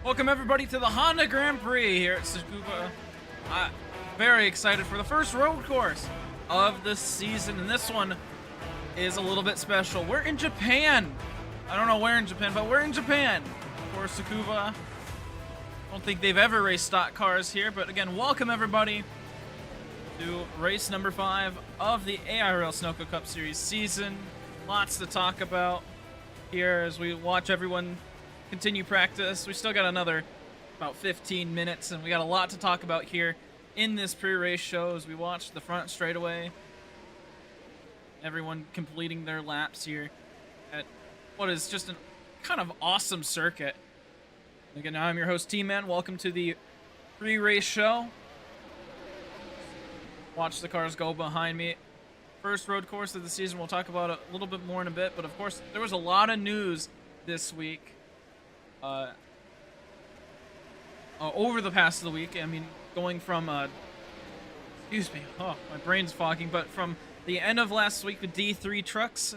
Welcome everybody to the Honda Grand Prix here at Tsukuba. Very excited for the first road course of the season, and this one is a little bit special. We're in Japan. I don't know where in Japan, but we're in Japan for Tsukuba. I don't think they've ever raced stock cars here, but again, welcome everybody to race number 5 of the AIRL Sunoco Cup Series season. Lots to talk about here as we watch everyone continue practice. We still got another about 15 minutes, and we got a lot to talk about here in this pre-race show as we watch the front straightaway. Everyone completing their laps here at what is just a kind of awesome circuit. Again, I'm your host, T-Man. Welcome to the pre-race show. Watch the cars go behind me. First road course of the season. We'll talk about it a little bit more in a bit, but of course, there was a lot of news this week. Over the past of the week, I mean, going from, excuse me, oh, my brain's fogging, but from the end of last week with D3 trucks,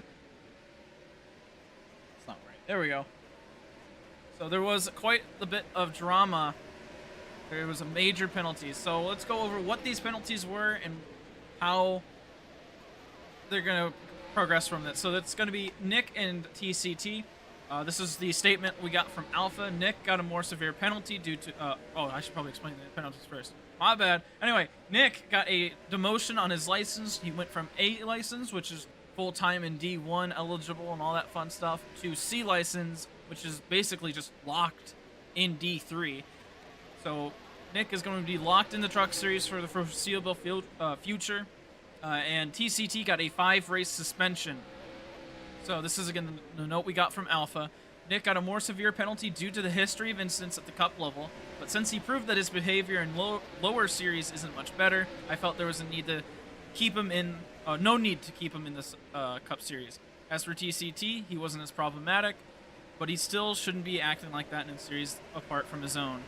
it's not right, there we go. So there was quite a bit of drama. There was a major penalty, so let's go over what these penalties were and how they're going to progress from that. So that's going to be Nick and TCT. This is the statement we got from Alpha. Nick got a more severe penalty due to... oh, I should probably explain the penalties first. My bad. Anyway, Nick got a demotion on his license. He went from A license, which is full-time and D1 eligible and all that fun stuff, to C license, which is basically just locked in D3. So Nick is going to be locked in the truck series for the foreseeable future. And TCT got a 5-race suspension. So this is, again, the note we got from Alpha. Nick got a more severe penalty due to the history of incidents at the Cup level, but since he proved that his behavior in lower series isn't much better, I felt there was a need to keep him in, no need to keep him in this Cup Series. As for TCT, he wasn't as problematic, but he still shouldn't be acting like that in a series apart from his own.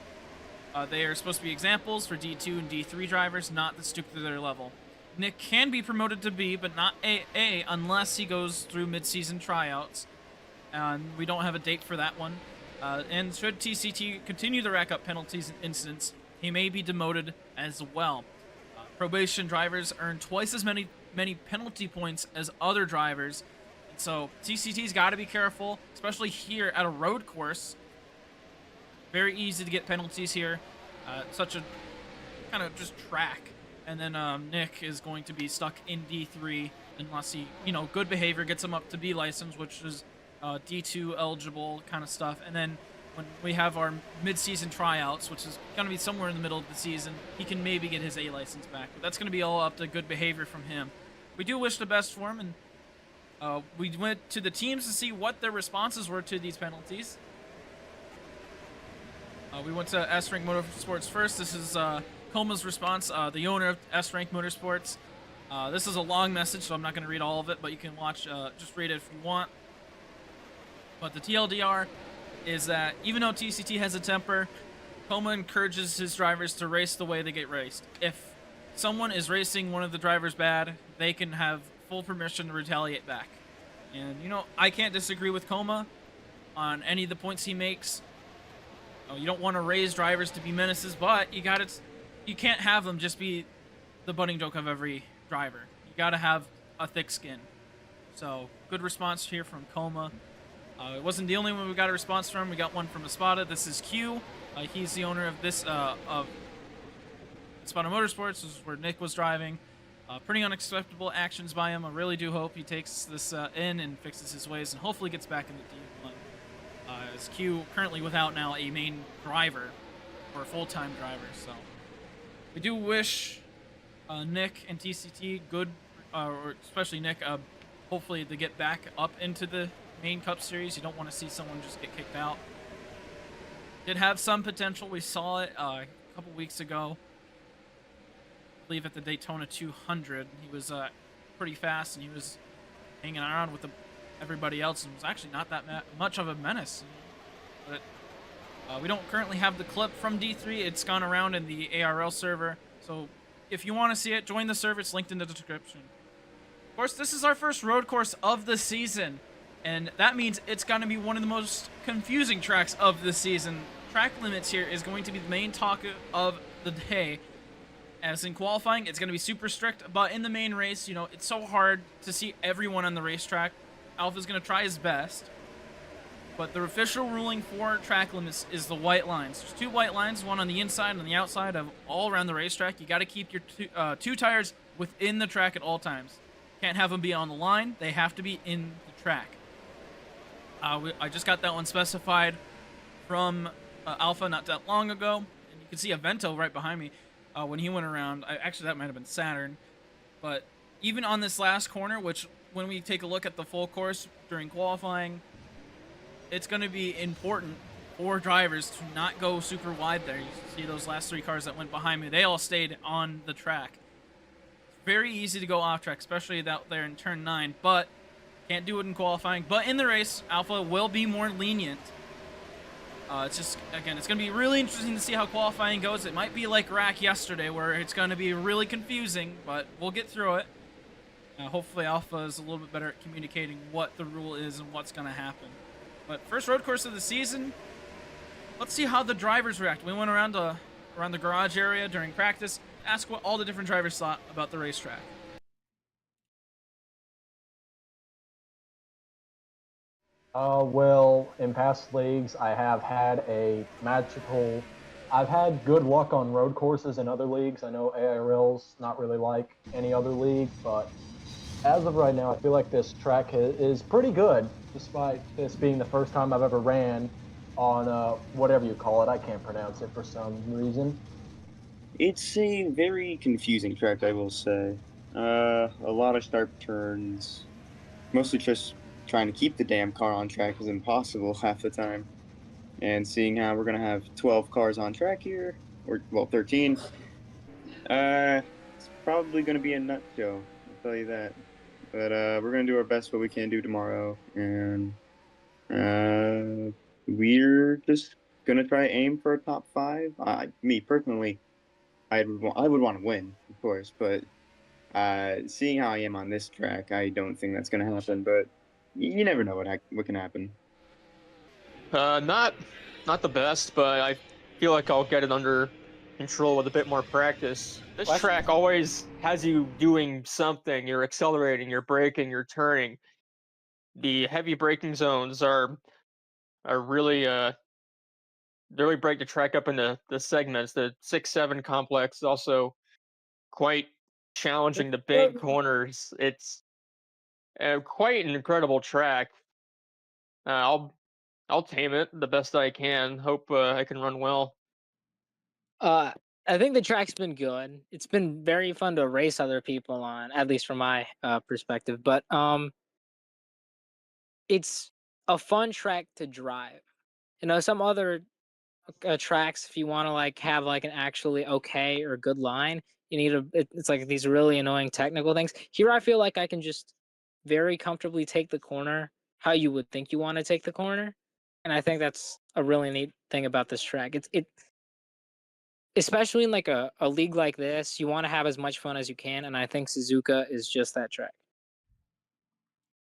They are supposed to be examples for D2 and D3 drivers, not that stoop to their level. Nick can be promoted to B, but not AA unless he goes through mid-season tryouts. And we don't have a date for that one. And should TCT continue to rack up penalties and incidents, he may be demoted as well. Probation drivers earn twice as many penalty points as other drivers. And so TCT's got to be careful, especially here at a road course. Very easy to get penalties here. Such a kind of just track. And then Nick is going to be stuck in D3 unless he, good behavior gets him up to B license, which is D2 eligible kind of stuff. And then when we have our mid-season tryouts, which is going to be somewhere in the middle of the season, he can maybe get his A license back. But that's going to be all up to good behavior from him. We do wish the best for him, and we went to the teams to see what their responses were to these penalties. We went to S-Rank Motorsports first. This is... Coma's response, the owner of S-Rank Motorsports. This is a long message, so I'm not going to read all of it, but you can watch, just read it if you want. But the TLDR is that even though TCT has a temper, Coma encourages his drivers to race the way they get raced. If someone is racing one of the drivers bad, they can have full permission to retaliate back. And, I can't disagree with Coma on any of the points he makes. You don't want to raise drivers to be menaces, but you can't have them just be the butting joke of every driver. You got to have a thick skin. So, good response here from Coma. It wasn't the only one we got a response from. We got one from Espada. This is Q. He's the owner of this, of Espada Motorsports. This is where Nick was driving. Pretty unacceptable actions by him. I really do hope he takes this in and fixes his ways and hopefully gets back in the D1. As Q currently without now a main driver or a full-time driver, so... We do wish Nick and TCT good, or especially Nick, hopefully to get back up into the main Cup Series. You don't want to see someone just get kicked out. Did have some potential. We saw it a couple weeks ago. I believe at the Daytona 200. He was pretty fast, and he was hanging around with everybody else, and was actually not that much of a menace. But we don't currently have the clip from D3. It's gone around in the ARL server. So if you want to see it, join the server. It's linked in the description. Of course, this is our first road course of the season. And that means it's going to be one of the most confusing tracks of the season. track limits here is going to be the main talk of the day. As in qualifying, it's going to be super strict, but in the main race, you know, it's so hard to see everyone on the racetrack. Alpha's going to try his best, but the official ruling for track limits is the white lines. There's 2 white lines, one on the inside and on the outside of all around the racetrack. You got to keep your two tires within the track at all times. Can't have them be on the line. They have to be in the track. I just got that one specified from Alpha not that long ago, and you can see Avento right behind me when he went around. Actually, that might have been Saturn, but even on this last corner, which when we take a look at the full course during qualifying, it's going to be important for drivers to not go super wide there. You see those last 3 cars that went behind me, they all stayed on the track. It's very easy to go off track, especially out there in turn 9, but can't do it in qualifying. But in the race, Alpha will be more lenient. It's just, again, it's going to be really interesting to see how qualifying goes. It might be like Rack yesterday, where it's going to be really confusing, but we'll get through it. Hopefully Alpha is a little bit better at communicating what the rule is and what's going to happen. But first road course of the season, let's see how the drivers react. We went around the garage area during practice, ask what all the different drivers thought about the racetrack. Well, in past leagues, I've had good luck on road courses in other leagues. I know AIRL's not really like any other league, but as of right now, I feel like this track is pretty good, despite this being the first time I've ever ran on whatever you call it. I can't pronounce it for some reason. It's a very confusing track, I will say. A lot of sharp turns, mostly just trying to keep the damn car on track is impossible half the time. And seeing how we're going to have 12 cars on track here, or, well, 13, it's probably going to be a nut show, I'll tell you that. But we're going to do our best what we can do tomorrow, and we're just going to try aim for a top 5. Me, personally, I would want to win, of course, but seeing how I am on this track, I don't think that's going to happen, but you never know what can happen. Not the best, but I feel like I'll get it under control with a bit more practice. This track always has you doing something. You're accelerating, you're braking, you're turning. The heavy braking zones are really break the track up into the segments. The 6-7 complex is also quite challenging. The big corners. It's quite an incredible track. I'll tame it the best I can. Hope I can run well. I think the track's been good. It's been very fun to race other people on, at least from my perspective. But it's a fun track to drive. You know, some other tracks, if you want to like have like an actually okay or good line, you need it's like these really annoying technical things. Here, I feel like I can just very comfortably take the corner how you would think you want to take the corner, and I think that's a really neat thing about this track. It especially in like a league like this, you want to have as much fun as you can, and I think Suzuka is just that track.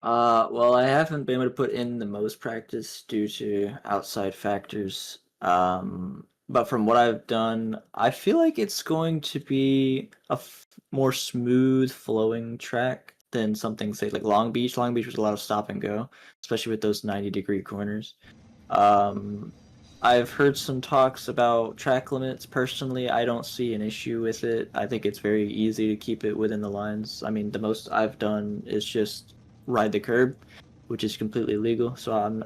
Well, I haven't been able to put in the most practice due to outside factors. But from what I've done, I feel like it's going to be a more smooth flowing track than something, say, like Long Beach. Long Beach was a lot of stop and go, especially with those 90-degree corners. I've heard some talks about track limits. Personally, I don't see an issue with it. I think it's very easy to keep it within the lines. I mean, the most I've done is just ride the curb, which is completely legal, so I'm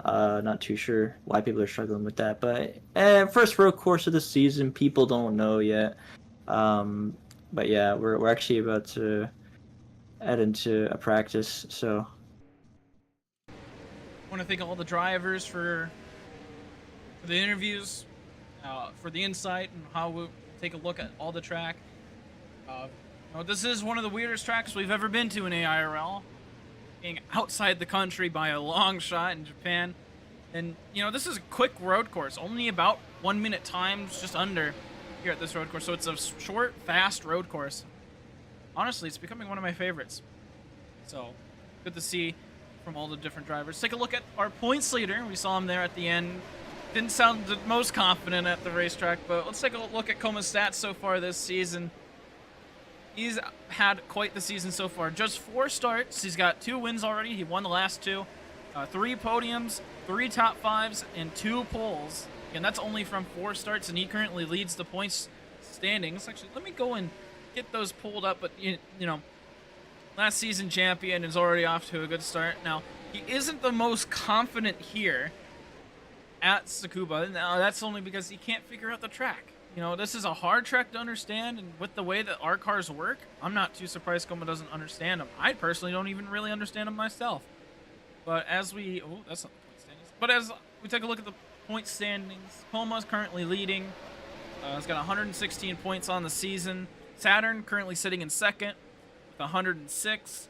not too sure why people are struggling with that. But first road course of the season, people don't know yet. But yeah, we're actually about to head into a practice, so. I want to thank all the drivers for the interviews, for the insight, and how we'll take a look at all the track. This is one of the weirdest tracks we've ever been to in AIRL. Being outside the country by a long shot in Japan. And, this is a quick road course. Only about 1 minute times, just under, here at this road course. So it's a short, fast road course. Honestly, it's becoming one of my favorites. So, good to see from all the different drivers. Take a look at our points leader. We saw him there at the end. didn't sound the most confident at the racetrack, but let's take a look at Coma's stats so far this season. He's had quite the season so far. Just 4 starts. He's got 2 wins already. He won the last 2. 3 podiums, 3 top 5s, and 2 poles. And that's only from 4 starts, and he currently leads the points standings. Actually, let me go and get those pulled up. But, you know, last season champion is already off to a good start. Now, he isn't the most confident here at Tsukuba. Now, that's only because he can't figure out the track. You know, this is a hard track to understand, and with the way that our cars work, I'm not too surprised Coma doesn't understand them. I personally don't even really understand them myself. But as we... Oh, that's not the point standings. But as we take a look at the point standings, Coma's currently leading. He's got 116 points on the season. Saturn currently sitting in second with 106.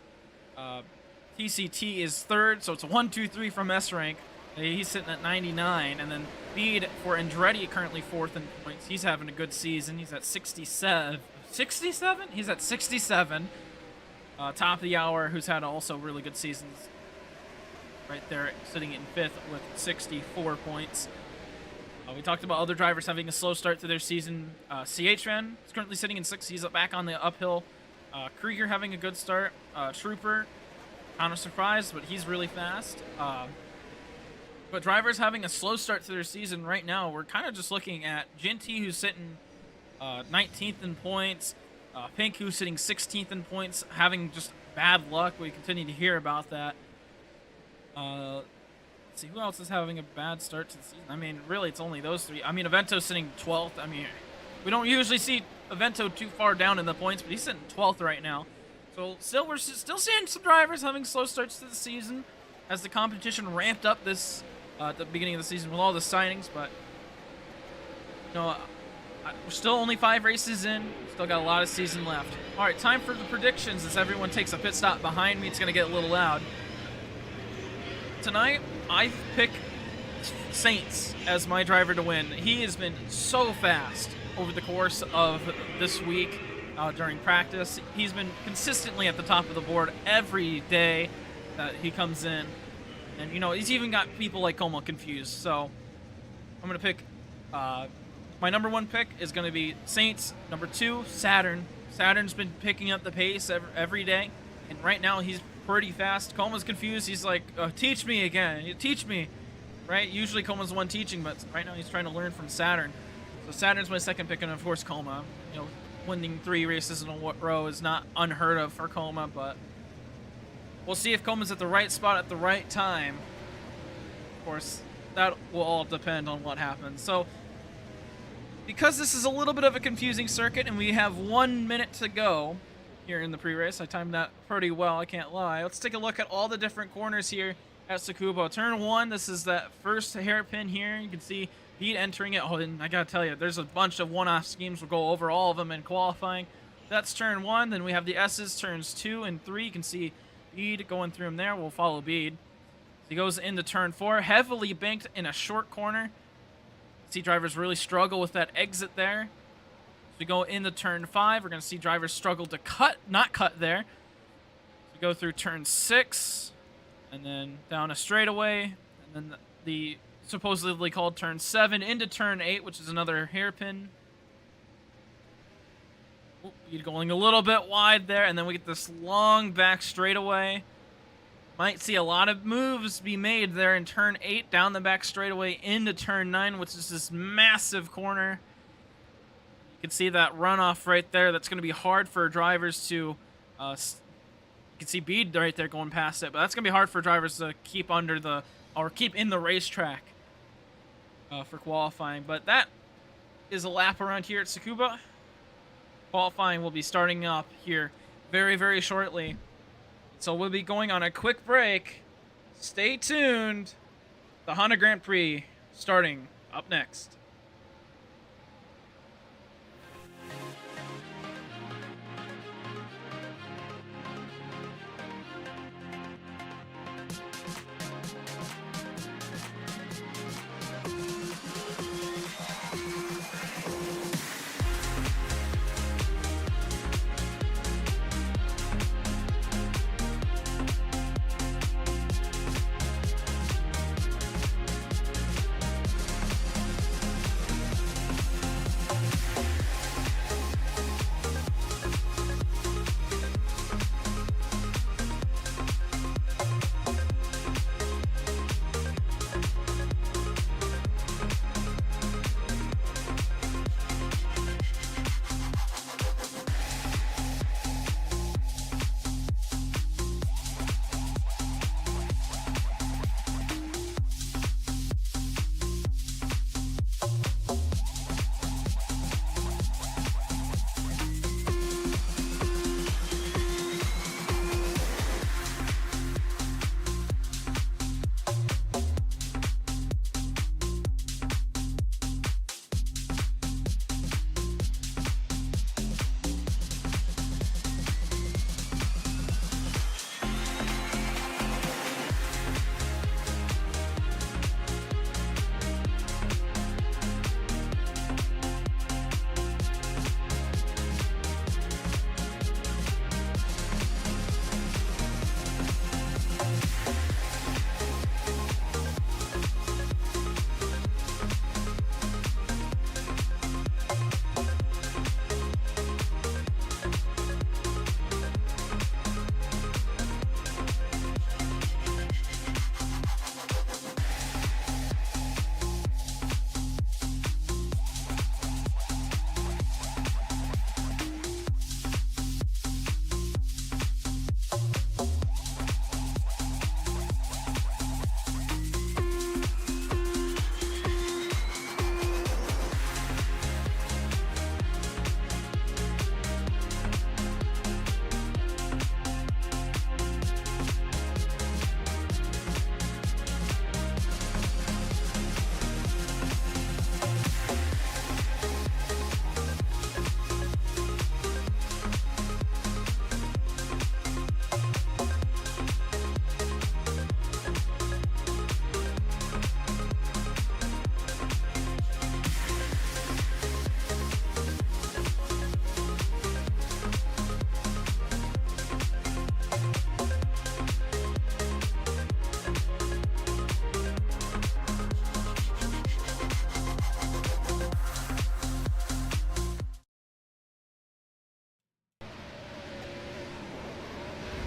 TCT is third, so it's a 1-2-3 from S rank. He's sitting at 99, and then Bede for Andretti currently 4th in points. He's having a good season. He's at 67. 67? He's at 67. Top of the hour, who's had also really good seasons. Right there, sitting in 5th with 64 points. We talked about other drivers having a slow start to their season. CHN is currently sitting in 6th. He's back on the uphill. Krieger having a good start. Trooper, kind of surprised, but he's really fast. But drivers having a slow start to their season right now, we're kind of just looking at Ginty, who's sitting 19th in points. Pink, who's sitting 16th in points, having just bad luck. We continue to hear about that. Let's see, who else is having a bad start to the season? I mean, really, it's only those 3. I mean, Avento's sitting 12th. I mean, we don't usually see Avento too far down in the points, but he's sitting 12th right now. So still, we're still seeing some drivers having slow starts to the season as the competition ramped up this at the beginning of the season with all the signings. But you know, we're still only 5 races in. Still got a lot of season left. All right, time for the predictions as everyone takes a pit stop behind me. It's going to get a little loud. Tonight, I pick Saints as my driver to win. He has been so fast over the course of this week during practice. He's been consistently at the top of the board every day that he comes in. And, you know, he's even got people like Como confused. So I'm going to pick, my number 1 pick is going to be Saints. Number 2, Saturn. Saturn's been picking up the pace every day. And right now he's pretty fast. Coma's confused. He's like, teach me again. Teach me. Right? Usually Coma's the one teaching, but right now he's trying to learn from Saturn. So Saturn's my second pick, and of course Coma. You know, winning 3 races in a row is not unheard of for Coma, but we'll see if Coma's at the right spot at the right time. Of course, that will all depend on what happens. So, because this is a little bit of a confusing circuit, and we have 1 minute to go here in the pre-race, I timed that pretty well, I can't lie. Let's take a look at all the different corners here at Tsukuba. Turn 1, this is that first hairpin here. You can see Bede entering it. Oh, and I gotta tell you, there's a bunch of one-off schemes. We'll go over all of them in qualifying. That's turn 1. Then we have the S's, turns 2 and 3. You can see Bede going through them there. We'll follow Bede. He goes into turn 4, heavily banked in a short corner. See drivers really struggle with that exit there. As we go into turn 5, we're going to see drivers struggle to not cut there. So we go through turn 6, and then down a straightaway, and then the supposedly called turn 7 into turn 8, which is another hairpin. You're going a little bit wide there, and then we get this long back straightaway. Might see a lot of moves be made there in turn 8, down the back straightaway into turn 9, which is this massive corner. You can see that runoff right there. That's going to be hard for drivers to... you can see Bede right there going past it, but that's going to be hard for drivers to keep under the... or keep in the racetrack for qualifying. But that is a lap around here at Tsukuba. Qualifying will be starting up here very, very shortly. So we'll be going on a quick break. Stay tuned. The Honda Grand Prix starting up next.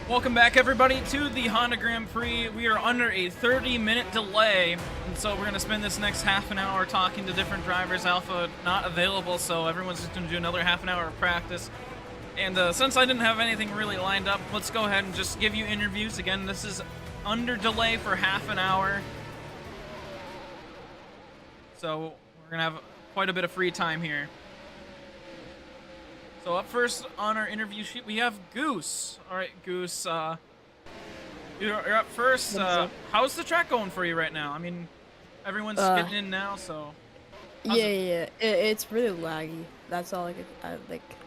Welcome back, everybody, to the Honda Grand Prix. We are under a 30-minute delay, and so we're going to spend this next half an hour talking to different drivers. Alpha not available, so everyone's just going to do another half an hour of practice. And since I didn't have anything really lined up, let's go ahead and just give you interviews. Again, this is under delay for half an hour, so we're going to have quite a bit of free time here. So up first on our interview sheet, we have Goose. All right, Goose, you're up first. How's the track going for you right now? I mean, everyone's getting in now, so. Yeah. It's really laggy. That's all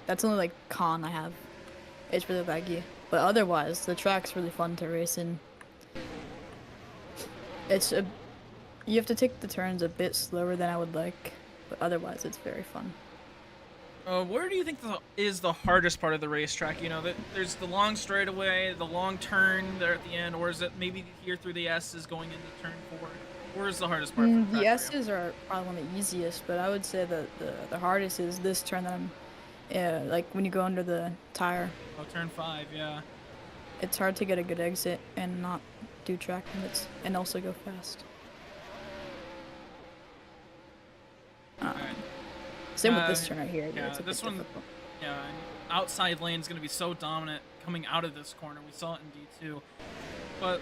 that's the only like con I have. It's really laggy, but otherwise the track's really fun to race in. You have to take the turns a bit slower than I would like, but otherwise it's very fun. Where do you think is the hardest part of the racetrack? You know, there's the long straightaway, the long turn there at the end, or is it maybe here through the S's going into turn 4? Where is the hardest part? The S's are probably one of the easiest, but I would say that the hardest is this turn that I'm, like when you go under the tire. Oh, turn 5, yeah. It's hard to get a good exit and not do track limits and also go fast. Same with this turn right here. Yeah, this one, difficult. Yeah, outside lane is going to be so dominant coming out of this corner. We saw it in D2. But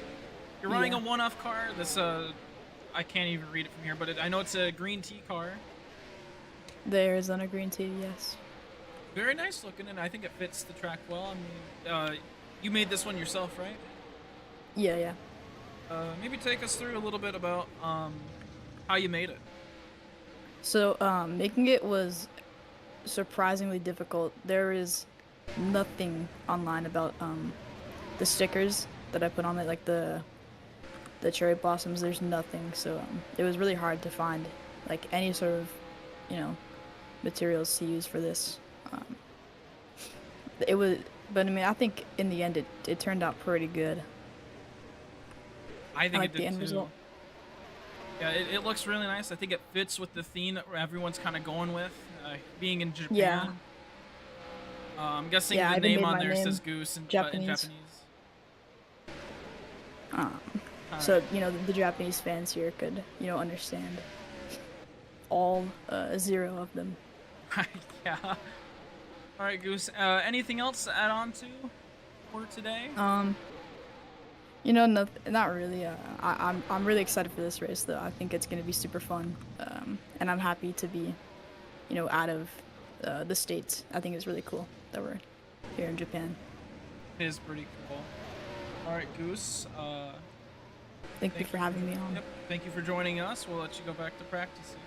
you're running a one-off car. This, I can't even read it from here, but I know it's a green T car. The Arizona green T, yes. Very nice looking, and I think it fits the track well. I mean, you made this one yourself, right? Yeah. Maybe take us through a little bit about how you made it. So, making it was surprisingly difficult. There is nothing online about the stickers that I put on it, like the cherry blossoms. There's nothing, so it was really hard to find like any sort of, materials to use for this. It was, but I mean, I think in the end it turned out pretty good. I think like it did the end too. result. Yeah, it looks really nice. I think it fits with the theme that everyone's kind of going with, being in Japan. Yeah. I'm guessing the name on there says Goose in Japanese. So, the Japanese fans here could, understand all 0 of them. Yeah. All right, Goose. Anything else to add on to for today? Not really. I'm really excited for this race, though. I think it's going to be super fun, and I'm happy to be, out of the States. I think it's really cool that we're here in Japan. It is pretty cool. All right, Goose. Thank you for having me on. Yep. Thank you for joining us. We'll let you go back to practicing.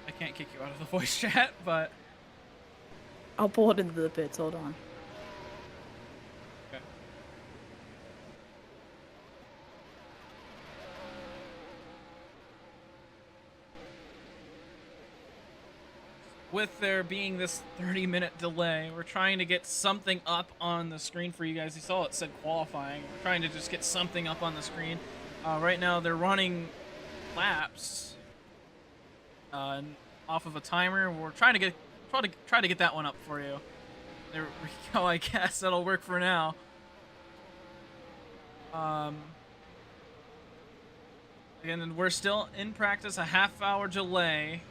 I can't kick you out of the voice chat, but I'll pull it into the pits. Hold on. With there being this 30-minute delay, we're trying to get something up on the screen for you guys. You saw it said qualifying. We're trying to just get something up on the screen. Right now, they're running laps off of a timer. We're trying to get that one up for you. There we go. I guess that'll work for now. Again, we're still in practice. A half-hour delay.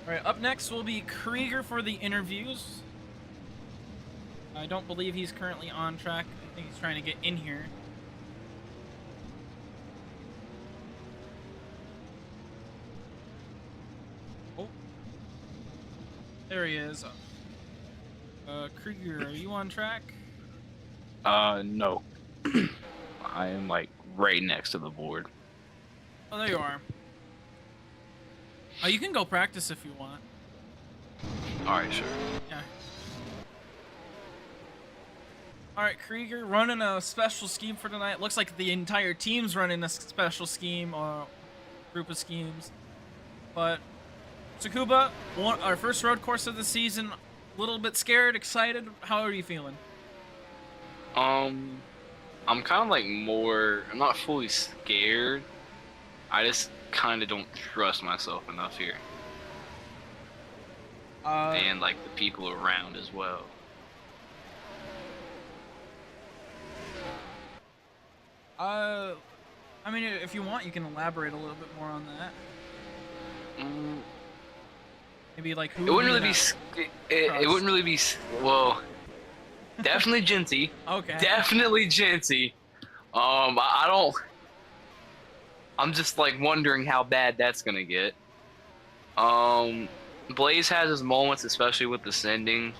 Alright, up next will be Krieger for the interviews. I don't believe he's currently on track. I think he's trying to get in here. Oh. There he is. Krieger, are you on track? No. I am like right next to the board. Oh, there you are. You can go practice if you want. Alright, sure. Yeah. All right, Krieger running a special scheme for tonight. Looks like the entire team's running a special scheme or group of schemes. But Tsukuba, our first road course of the season. A little bit scared, excited. How are you feeling? I'm kind of like more. I'm not fully scared. I just kind of don't trust myself enough here, and like the people around as well. I mean, if you want, you can elaborate a little bit more on that. Maybe like who? It wouldn't really be. It wouldn't really be. Well, definitely Genty. Okay. Definitely Genty. I don't. I'm just like wondering how bad that's gonna get. Blaze has his moments, especially with the sending.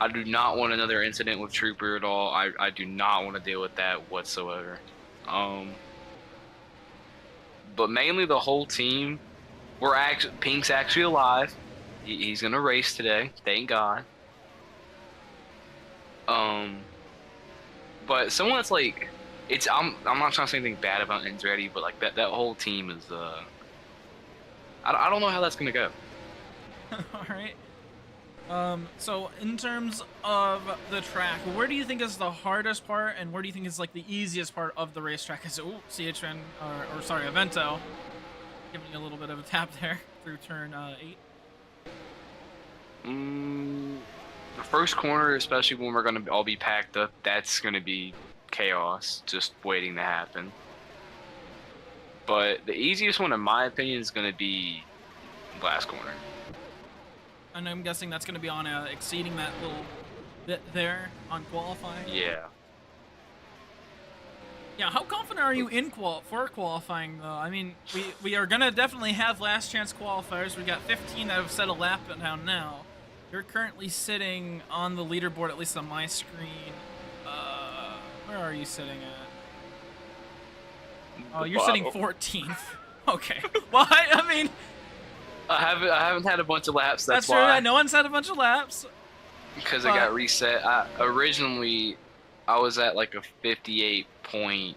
I do not want another incident with Trooper at all. I do not want to deal with that whatsoever. But mainly the whole team. Pink's actually alive. He's gonna race today. Thank God. But someone that's like, I'm not trying to say anything bad about Andretti, but like that whole team is I don't know how that's gonna go. All right. So in terms of the track, where do you think is the hardest part, and where do you think is like the easiest part of the racetrack? Is CHN or sorry, Avento, giving you a little bit of a tap there through turn 8. The first corner, especially when we're gonna all be packed up, that's gonna be chaos, just waiting to happen. But the easiest one, in my opinion, is gonna be last corner. And I'm guessing that's going to be on exceeding that little bit there on qualifying. Yeah. Yeah, how confident are you in for qualifying, though? I mean, we are going to definitely have last chance qualifiers. We got 15 that have set a lap down now. You're currently sitting on the leaderboard, at least on my screen. Where are you sitting at? Oh, you're sitting 14th. Okay. Well, I mean... I haven't had a bunch of laps. That's true. why. No one's had a bunch of laps. Because it got reset. Originally, I was at like a 58.3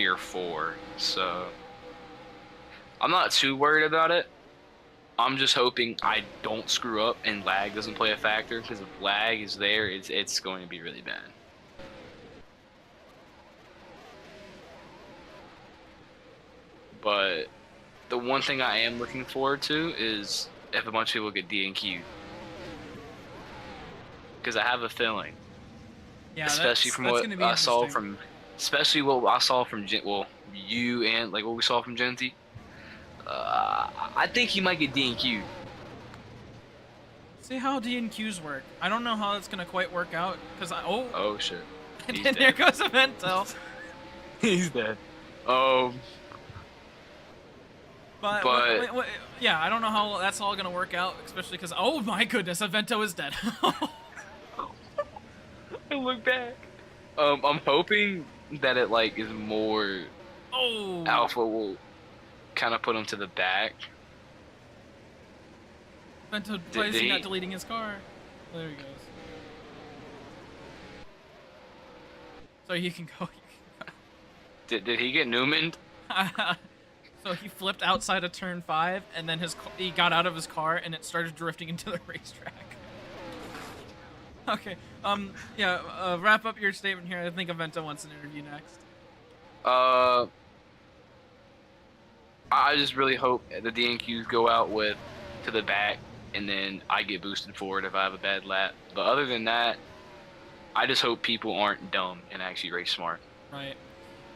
or 4. So I'm not too worried about it. I'm just hoping I don't screw up and lag doesn't play a factor. Because if lag is there, it's going to be really bad. But the one thing I am looking forward to is if a bunch of people get DNQ'd. Because I have a feeling, yeah, especially from what I saw from, you and like what we saw from Genty. I think he might get DNQ'd. See how DNQs work. I don't know how that's gonna quite work out because oh shit. And then there goes Avento. He's dead. But yeah, I don't know how that's all gonna work out, especially because oh my goodness, Avento is dead. I look back. I'm hoping that it like is more. Oh. Alpha will kind of put him to the back. Avento, why is he not deleting his car? Oh, there he goes. So you can go. Did he get Newman'd? So he flipped outside of turn 5, and then he got out of his car, and it started drifting into the racetrack. Okay, yeah, wrap up your statement here. I think Avento wants an interview next. I just really hope the DNQs go out to the back, and then I get boosted forward if I have a bad lap. But other than that, I just hope people aren't dumb and actually race smart. Right.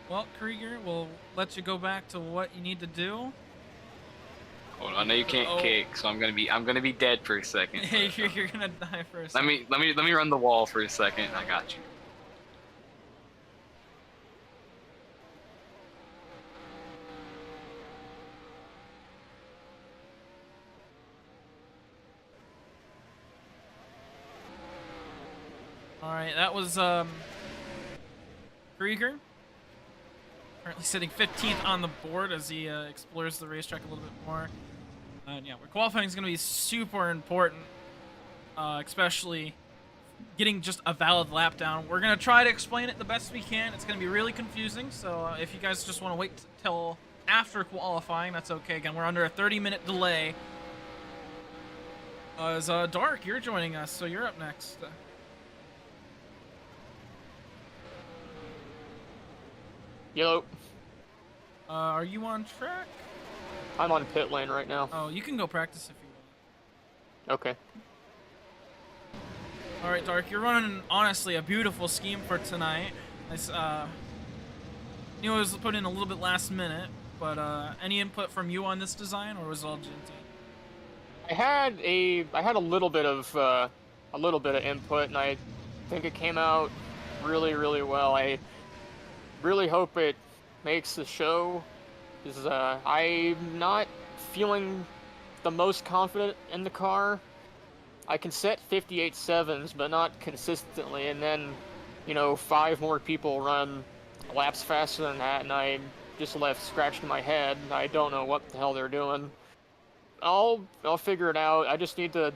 Well, Krieger, we'll let you go back to what you need to do. Hold on, I know you can't kick, so I'm gonna be dead for a second. Hey, you're gonna die for a second. Let me run the wall for a second. I got you. All right, that was Krieger. Currently sitting 15th on the board as he explores the racetrack a little bit more. Yeah, qualifying is going to be super important, especially getting just a valid lap down. We're gonna try to explain it the best we can. It's gonna be really confusing, so if you guys just want to wait till after qualifying, that's okay. Again, we're under a 30-minute delay. As Dark, you're joining us, so you're up next. Yo, Are you on track? I'm on pit lane right now. Oh, you can go practice if you want. Okay. All right, Dark, you're running honestly a beautiful scheme for tonight. It was put in a little bit last minute, but any input from you on this design, or was it all GT? I had a little bit of input, and I think it came out really, really well. I really hope it makes the show, because I'm not feeling the most confident in the car. I can set 58.7s, but not consistently, and then, 5 more people run laps faster than that, and I just left scratching my head. I don't know what the hell they're doing. I'll figure it out. I just need to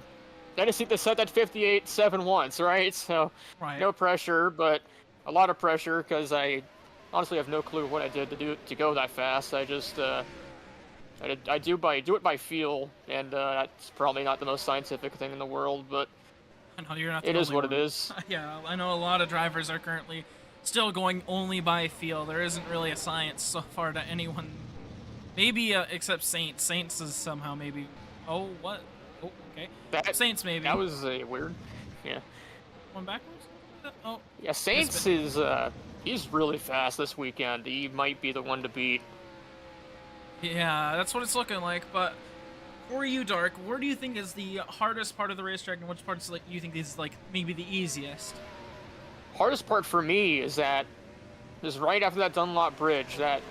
set that 58.7 once, right? So, Right. no pressure, but a lot of pressure, because I honestly have no clue what I did to go that fast. I just I do it by feel, and that's probably not the most scientific thing in the world, but I know you're not. The it is only what one. it is. Yeah, I know a lot of drivers are currently still going only by feel. There isn't really a science so far to anyone. Maybe except Saints. Saints is somehow maybe. Oh, what? Oh, okay. Saints maybe. That was weird. Yeah. One backwards? Oh. Yeah, Saints is he's really fast this weekend. He might be the one to beat. Yeah, that's what it's looking like. But for you, Dark, where do you think is the hardest part of the racetrack, and which parts you think is maybe the easiest? Hardest part for me is that right after that Dunlop bridge, that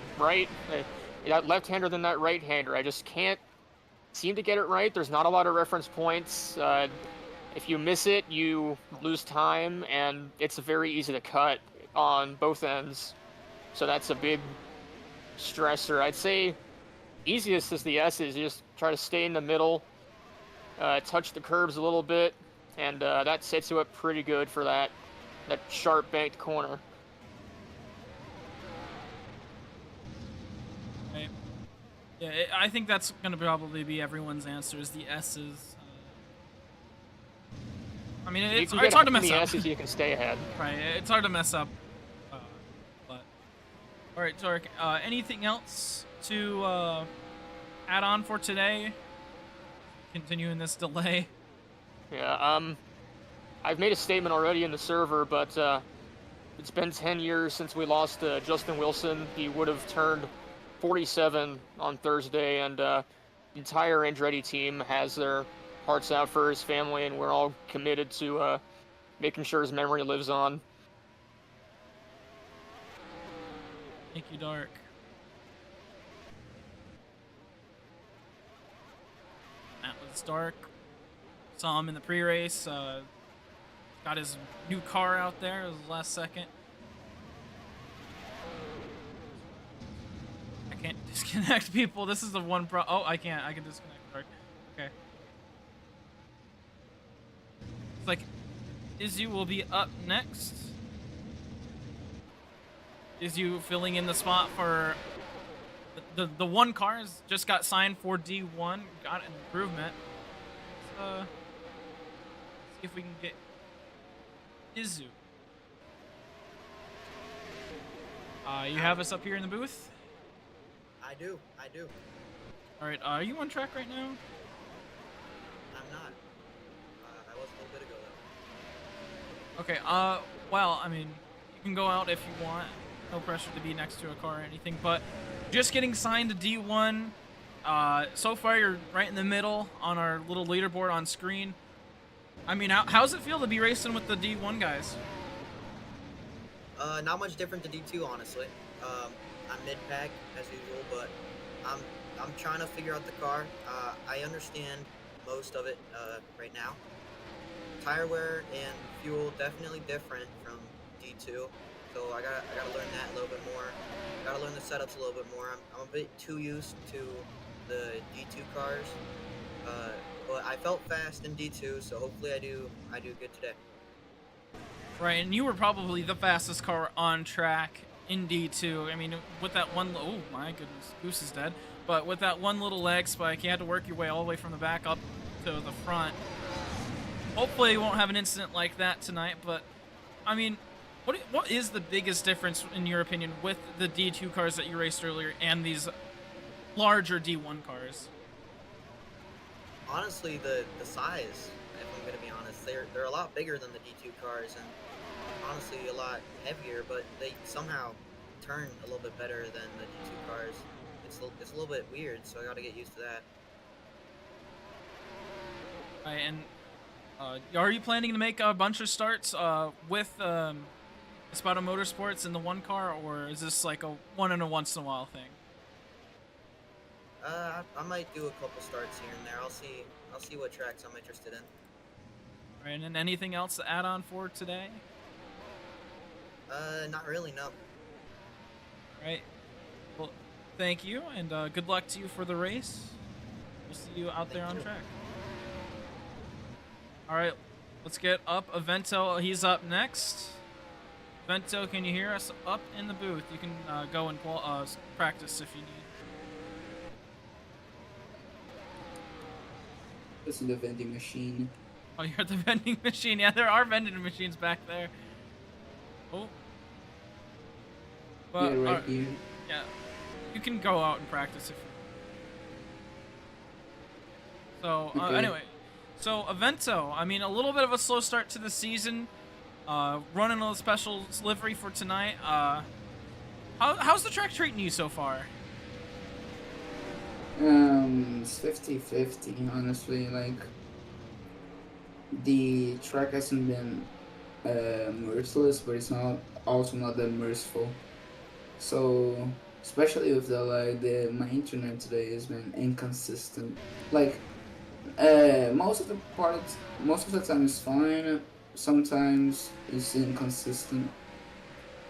left-hander then that right-hander. I just can't seem to get it right. There's not a lot of reference points. If you miss it, you lose time, and it's very easy to cut on both ends. So that's a big stressor. I'd say easiest is the S's. You just try to stay in the middle, touch the curbs a little bit, and that sets you up pretty good for that sharp banked corner. Right. Yeah, I think that's going to probably be everyone's answer, is the S's. I mean, it's hard to mess up. S's, you can stay ahead. Right, it's hard to mess up. But all right, Tarek. Anything else to add on for today? Continuing this delay. Yeah. I've made a statement already in the server, but it's been 10 years since we lost Justin Wilson. He would have turned 47 on Thursday, and the entire Andretti team has their hearts out for his family, and we're all committed to making sure his memory lives on. Thank you, Dark. That was Dark. Saw him in the pre-race. Got his new car out there. It was the last second. I can't disconnect people. This is the one Oh, I can't. I can disconnect Dark. Okay. It's like Izu will be up next. Izu filling in the spot for the one car has just got signed for D1. Got an improvement. Let's see if we can get Izu. You have us up here in the booth? I do. Alright, are you on track right now? I'm not. I was a little bit ago, though. Okay, well, I mean, you can go out if you want. No pressure to be next to a car or anything, but just getting signed to D1. So far, you're right in the middle on our little leaderboard on screen. I mean, how's it feel to be racing with the D1 guys? Not much different to D2, honestly. I'm mid-pack, as usual, but I'm trying to figure out the car. I understand most of it right now. Tire wear and fuel definitely different from D2, so I gotta learn that a little bit more. Gotta learn the setups a little bit more. I'm a bit too used to the D2 cars, but I felt fast in D2, so hopefully I do good today. Right, and you were probably the fastest car on track in D2. I mean, with that one, oh my goodness, Goose is dead. But with that one little leg spike, you had to work your way all the way from the back up to the front. Hopefully, you won't have an incident like that tonight. But I mean, what is the biggest difference in your opinion with the D2 cars that you raced earlier and these larger D1 cars? Honestly, the size. If I'm gonna be honest, they're a lot bigger than the D2 cars, and honestly a lot heavier. But they somehow turn a little bit better than the D2 cars. It's a little bit weird, so I got to get used to that. Right, and are you planning to make a bunch of starts with Espada Motorsports in the one car, or is this like a once in a while thing? I might do a couple starts here and there. I'll see what tracks I'm interested in. All right, and anything else to add on for today? Not really, no. All right. Well, thank you, and good luck to you for the race. We'll see you out there on track. All right, let's get up. Avento, he's up next. Avento, can you hear us up in the booth? You can go and practice if you need. This is the vending machine. Oh, you're at the vending machine. Yeah, there are vending machines back there. Oh. But, yeah, right here. Yeah, you can go out and practice if you. So Okay. Anyway, so Avento, I mean, a little bit of a slow start to the season. Running a special livery for tonight. How's the track treating you so far? It's 50-50, honestly. Like, the track hasn't been merciless, but it's also not that merciful. So, especially with my internet today has been inconsistent. Like, most of the time it's fine. Sometimes it's inconsistent,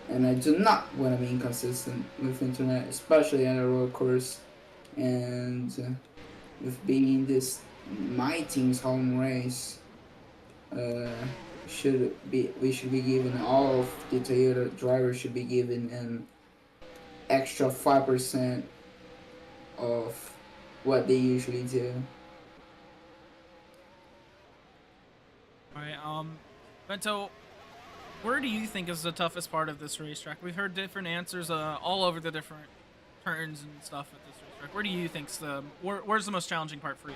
and I do not want to be inconsistent with internet, especially at a road course. And with being this my team's home race, we should be given, all of the Toyota drivers should be given an extra 5% of what they usually do. All right, Bento, where do you think is the toughest part of this racetrack? We've heard different answers all over the different turns and stuff at this racetrack. Where do you think's where's the most challenging part for you?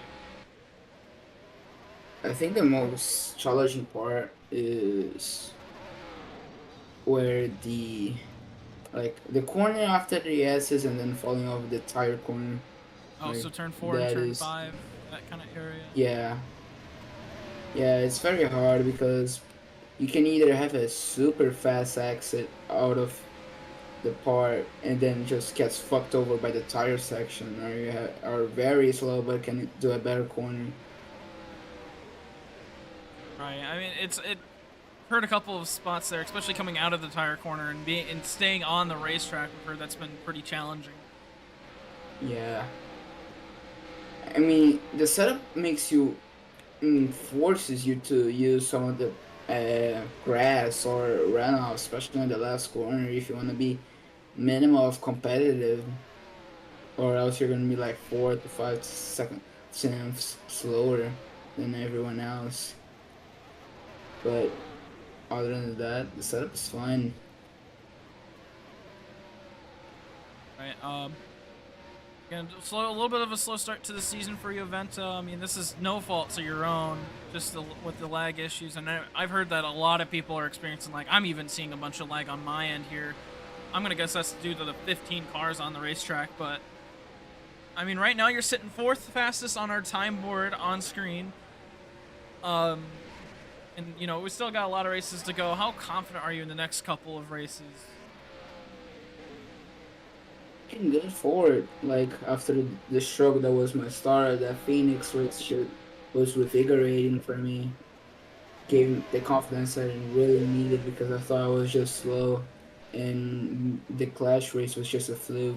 I think the most challenging part is where the corner after the S's and then falling off the tire corner. Oh, like, so turn 4 and turn 5, that kind of area. Yeah, it's very hard because you can either have a super fast exit out of the part and then just gets fucked over by the tire section, or you are very slow but can do a better corner. Right. I mean, it heard a couple of spots there, especially coming out of the tire corner and staying on the racetrack. We've heard that's been pretty challenging. Yeah. I mean, the setup forces you to use some of the grass or runoff, especially in the last corner, if you want to be minimal of competitive, or else you're gonna be like 4 to 5 seconds slower than everyone else. But other than that, the setup is fine. Right. Again, a little bit of a slow start to the season for you, Avento. I mean, this is no fault of your own, just with the lag issues. And I've heard that a lot of people are experiencing, like, I'm even seeing a bunch of lag on my end here. I'm gonna guess that's due to the 15 cars on the racetrack, but I mean, right now you're sitting 4th fastest on our time board on screen. And you know, we still got a lot of races to go. How confident are you in the next couple of races? Looking good forward. Like, after the stroke that was my start, that Phoenix race was revigorating for me. Gave the confidence I really needed because I thought I was just slow, and the Clash race was just a fluke.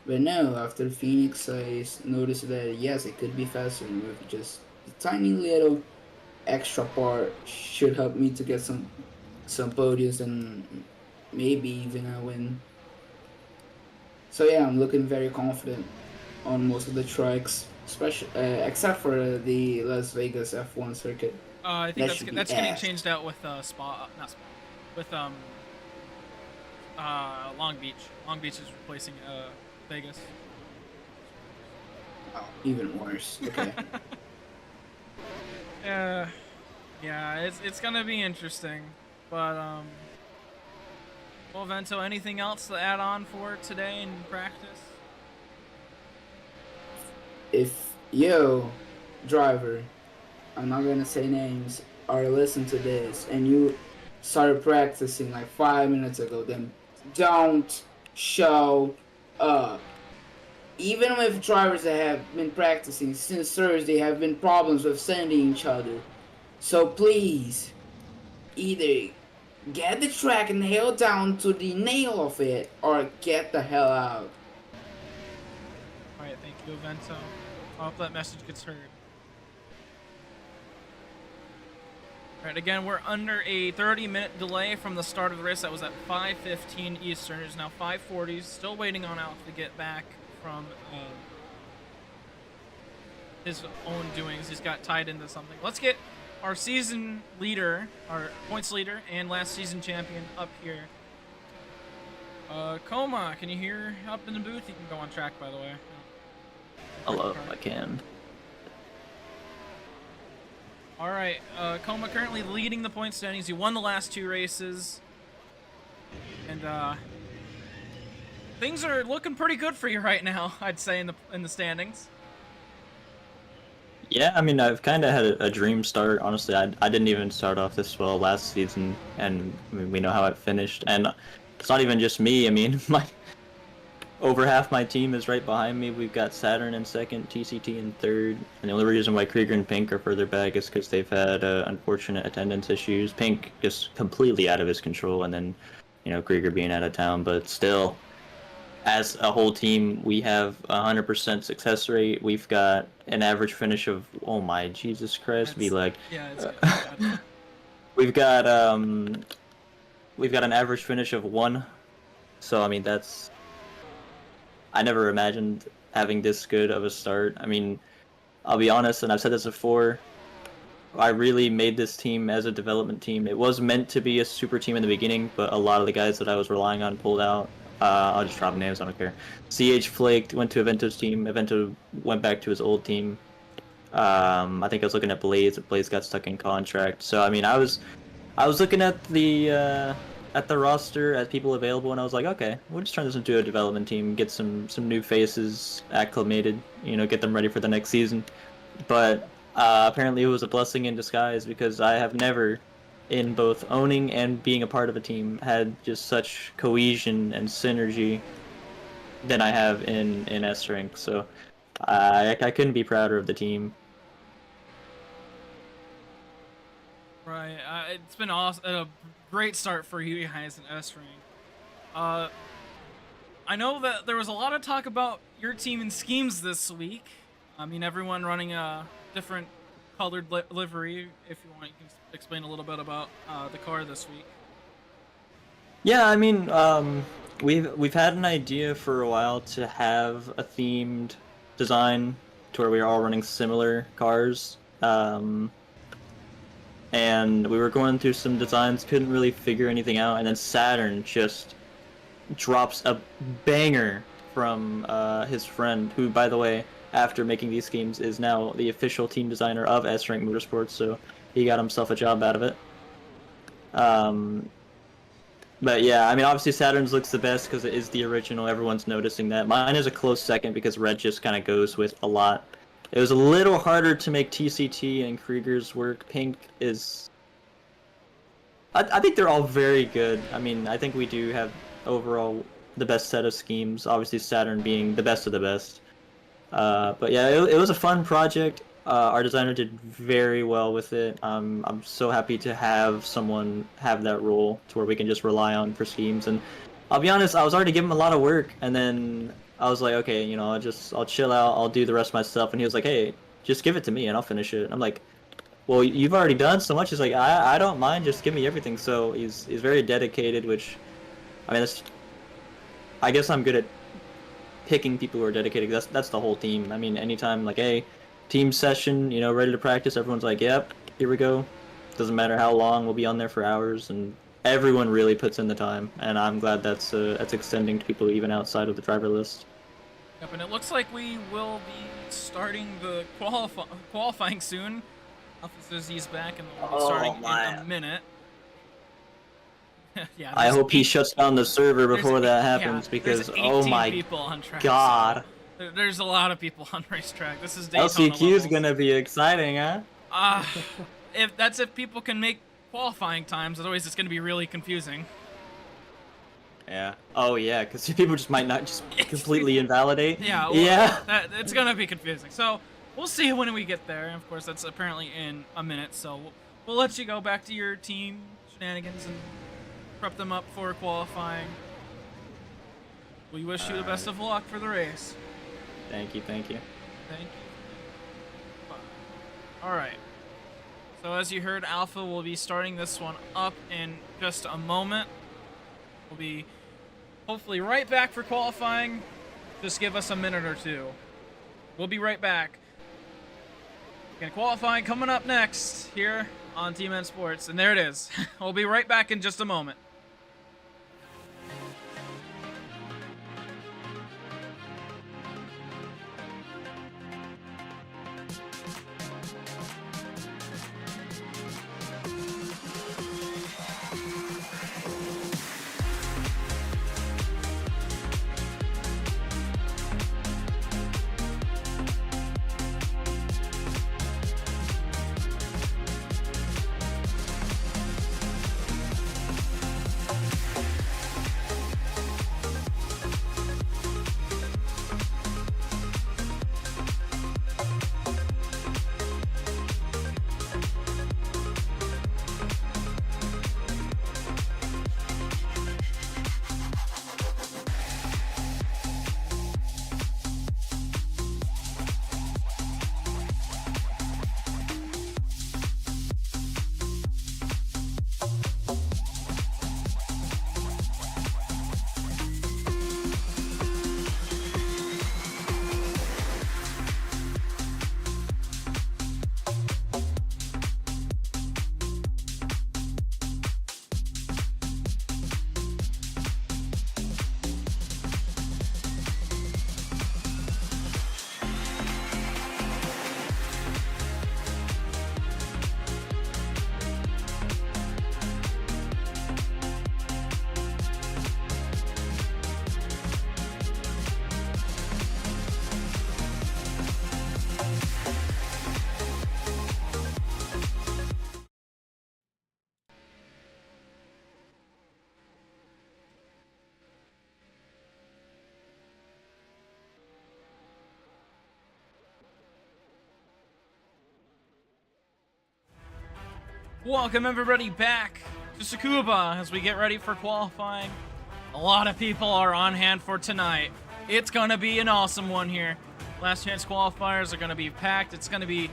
But no, after Phoenix, I noticed that yes, it could be faster with just a tiny little extra part should help me to get some some podiums and maybe even a win. So yeah, I'm looking very confident on most of the tracks, especially except for the Las Vegas F1 circuit. I think That should be that's getting ass. changed out with Spa, not Spa, with Long Beach. Long Beach is replacing Vegas. Oh, even worse. Okay. Yeah, it's gonna be interesting, but well, Vento, anything else to add on for today in practice? If you, driver, I'm not gonna say names, are listening to this and you started practicing like 5 minutes ago, then don't show up. Even with drivers that have been practicing since Thursday have been problems with sending each other. So please, either get the track nailed down to the nail of it or get the hell out. Alright, thank you, Vento. I hope that message gets heard. Alright, again, we're under a 30-minute delay from the start of the race. That was at 5:15 Eastern. It's now 5:40. Still waiting on Alf to get back from his own doings. He's got tied into something. Let's get our season leader, our points leader, and last season champion up here. Coma, can you hear up in the booth? You can go on track, by the way. Hello, I can. All right, Coma currently leading the point standings. He won the last 2 races, and things are looking pretty good for you right now, I'd say, in the standings. Yeah, I mean, I've kind of had a dream start. Honestly, I didn't even start off this well last season, and I mean, we know how it finished. And it's not even just me. I mean, over half my team is right behind me. We've got Saturn in second, TCT in third, and the only reason why Krieger and Pink are further back is because they've had unfortunate attendance issues. Pink just completely out of his control, and then, Krieger being out of town. But still, as a whole team, we have 100% success rate. We've got an average finish of, oh my Jesus Christ, Yeah, it's good. we've got an average finish of 1. So I mean, I never imagined having this good of a start. I mean, I'll be honest, and I've said this before, I really made this team as a development team. It was meant to be a super team in the beginning, but a lot of the guys that I was relying on pulled out. I'll just drop names, I don't care. CH flaked, went to Evento's team. Evento went back to his old team. I think I was looking at Blaze, but Blaze got stuck in contract. So I mean, I was looking at the roster, at people available, and I was like, okay, we'll just turn this into a development team, get some new faces acclimated, get them ready for the next season. But apparently it was a blessing in disguise, because I have never, in both owning and being a part of a team, had just such cohesion and synergy than I have in S-Rank. So I couldn't be prouder of the team. Right, it's been awesome, a great start for you guys in S-Rank. I know that there was a lot of talk about your team and schemes this week. I mean, everyone running a different colored livery. If you want, you can explain a little bit about the car this week. Yeah, I mean, we've had an idea for a while to have a themed design to where we are all running similar cars. And we were going through some designs, couldn't really figure anything out, and then Saturn just drops a banger from his friend, who, by the way, after making these schemes, is now the official team designer of S-Rank Motorsports, so he got himself a job out of it. But yeah, I mean, obviously Saturn's looks the best because it is the original. Everyone's noticing that. Mine is a close second because red just kind of goes with a lot. It was a little harder to make TCT and Krieger's work. Pink is... I think they're all very good. I mean, I think we do have overall the best set of schemes. Obviously Saturn being the best of the best. But yeah, it was a fun project. Our designer did very well with it. I'm so happy to have someone have that role to where we can just rely on for schemes. And I'll be honest, I was already giving him a lot of work, and then I was like, okay, I'll chill out, I'll do the rest myself. And he was like, hey, just give it to me and I'll finish it. And I'm like, well, you've already done so much. He's like, I don't mind. Just give me everything. So he's very dedicated, which, I mean, I guess I'm good at picking people who are dedicated. That's the whole team. I mean, anytime like, hey, team session, you know, ready to practice, everyone's like, yep, here we go. Doesn't matter how long, we'll be on there for hours, and everyone really puts in the time. And I'm glad that's extending to people even outside of the driver list. Yep, and it looks like we will be starting the qualifying soon. Alpha says he's back, and we'll be starting in a minute. Yeah. I hope he shuts down the server before that happens, yeah, because there's oh 18 my people on track, god. So there's a lot of people on racetrack. This is Daytona LCQ is levels. gonna be exciting, huh? If people can make qualifying times, otherwise it's gonna be really confusing. Yeah. Oh yeah, because people just might not just completely invalidate. Yeah. Well, yeah. It's gonna be confusing. So we'll see when we get there. And of course, that's apparently in a minute. So we'll let you go back to your team shenanigans and prep them up for qualifying. We wish you the best of luck for the race. Thank you. Thank you. Alright. So as you heard, Alpha will be starting this one up in just a moment. We'll be hopefully right back for qualifying. Just give us a minute or two. We'll be right back. Again, qualifying coming up next here on Team N Sports. And there it is. We'll be right back in just a moment. Welcome everybody back to Tsukuba as we get ready for qualifying. A lot of people are on hand for tonight. It's gonna be an awesome one here. Last chance qualifiers are gonna be packed. It's gonna be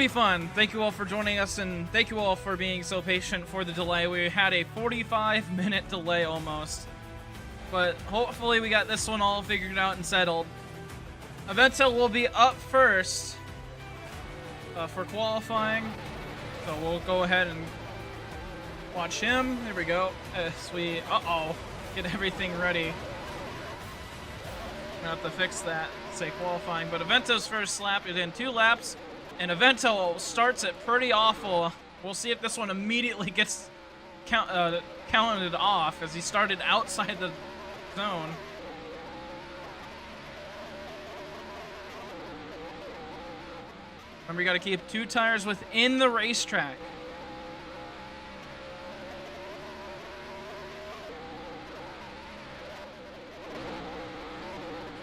fun. Thank you all for joining us, and thank you all for being so patient for the delay. We had a 45-minute delay almost, but hopefully we got this one all figured out and settled. Avento will be up first for qualifying. So we'll go ahead and watch him. There we go. As we, get everything ready. Gonna have to fix that, say qualifying. But Avento's first lap is in 2 laps, and Avento starts it pretty awful. We'll see if this one immediately gets counted off, as he started outside the zone. Remember, you got to keep 2 tires within the racetrack.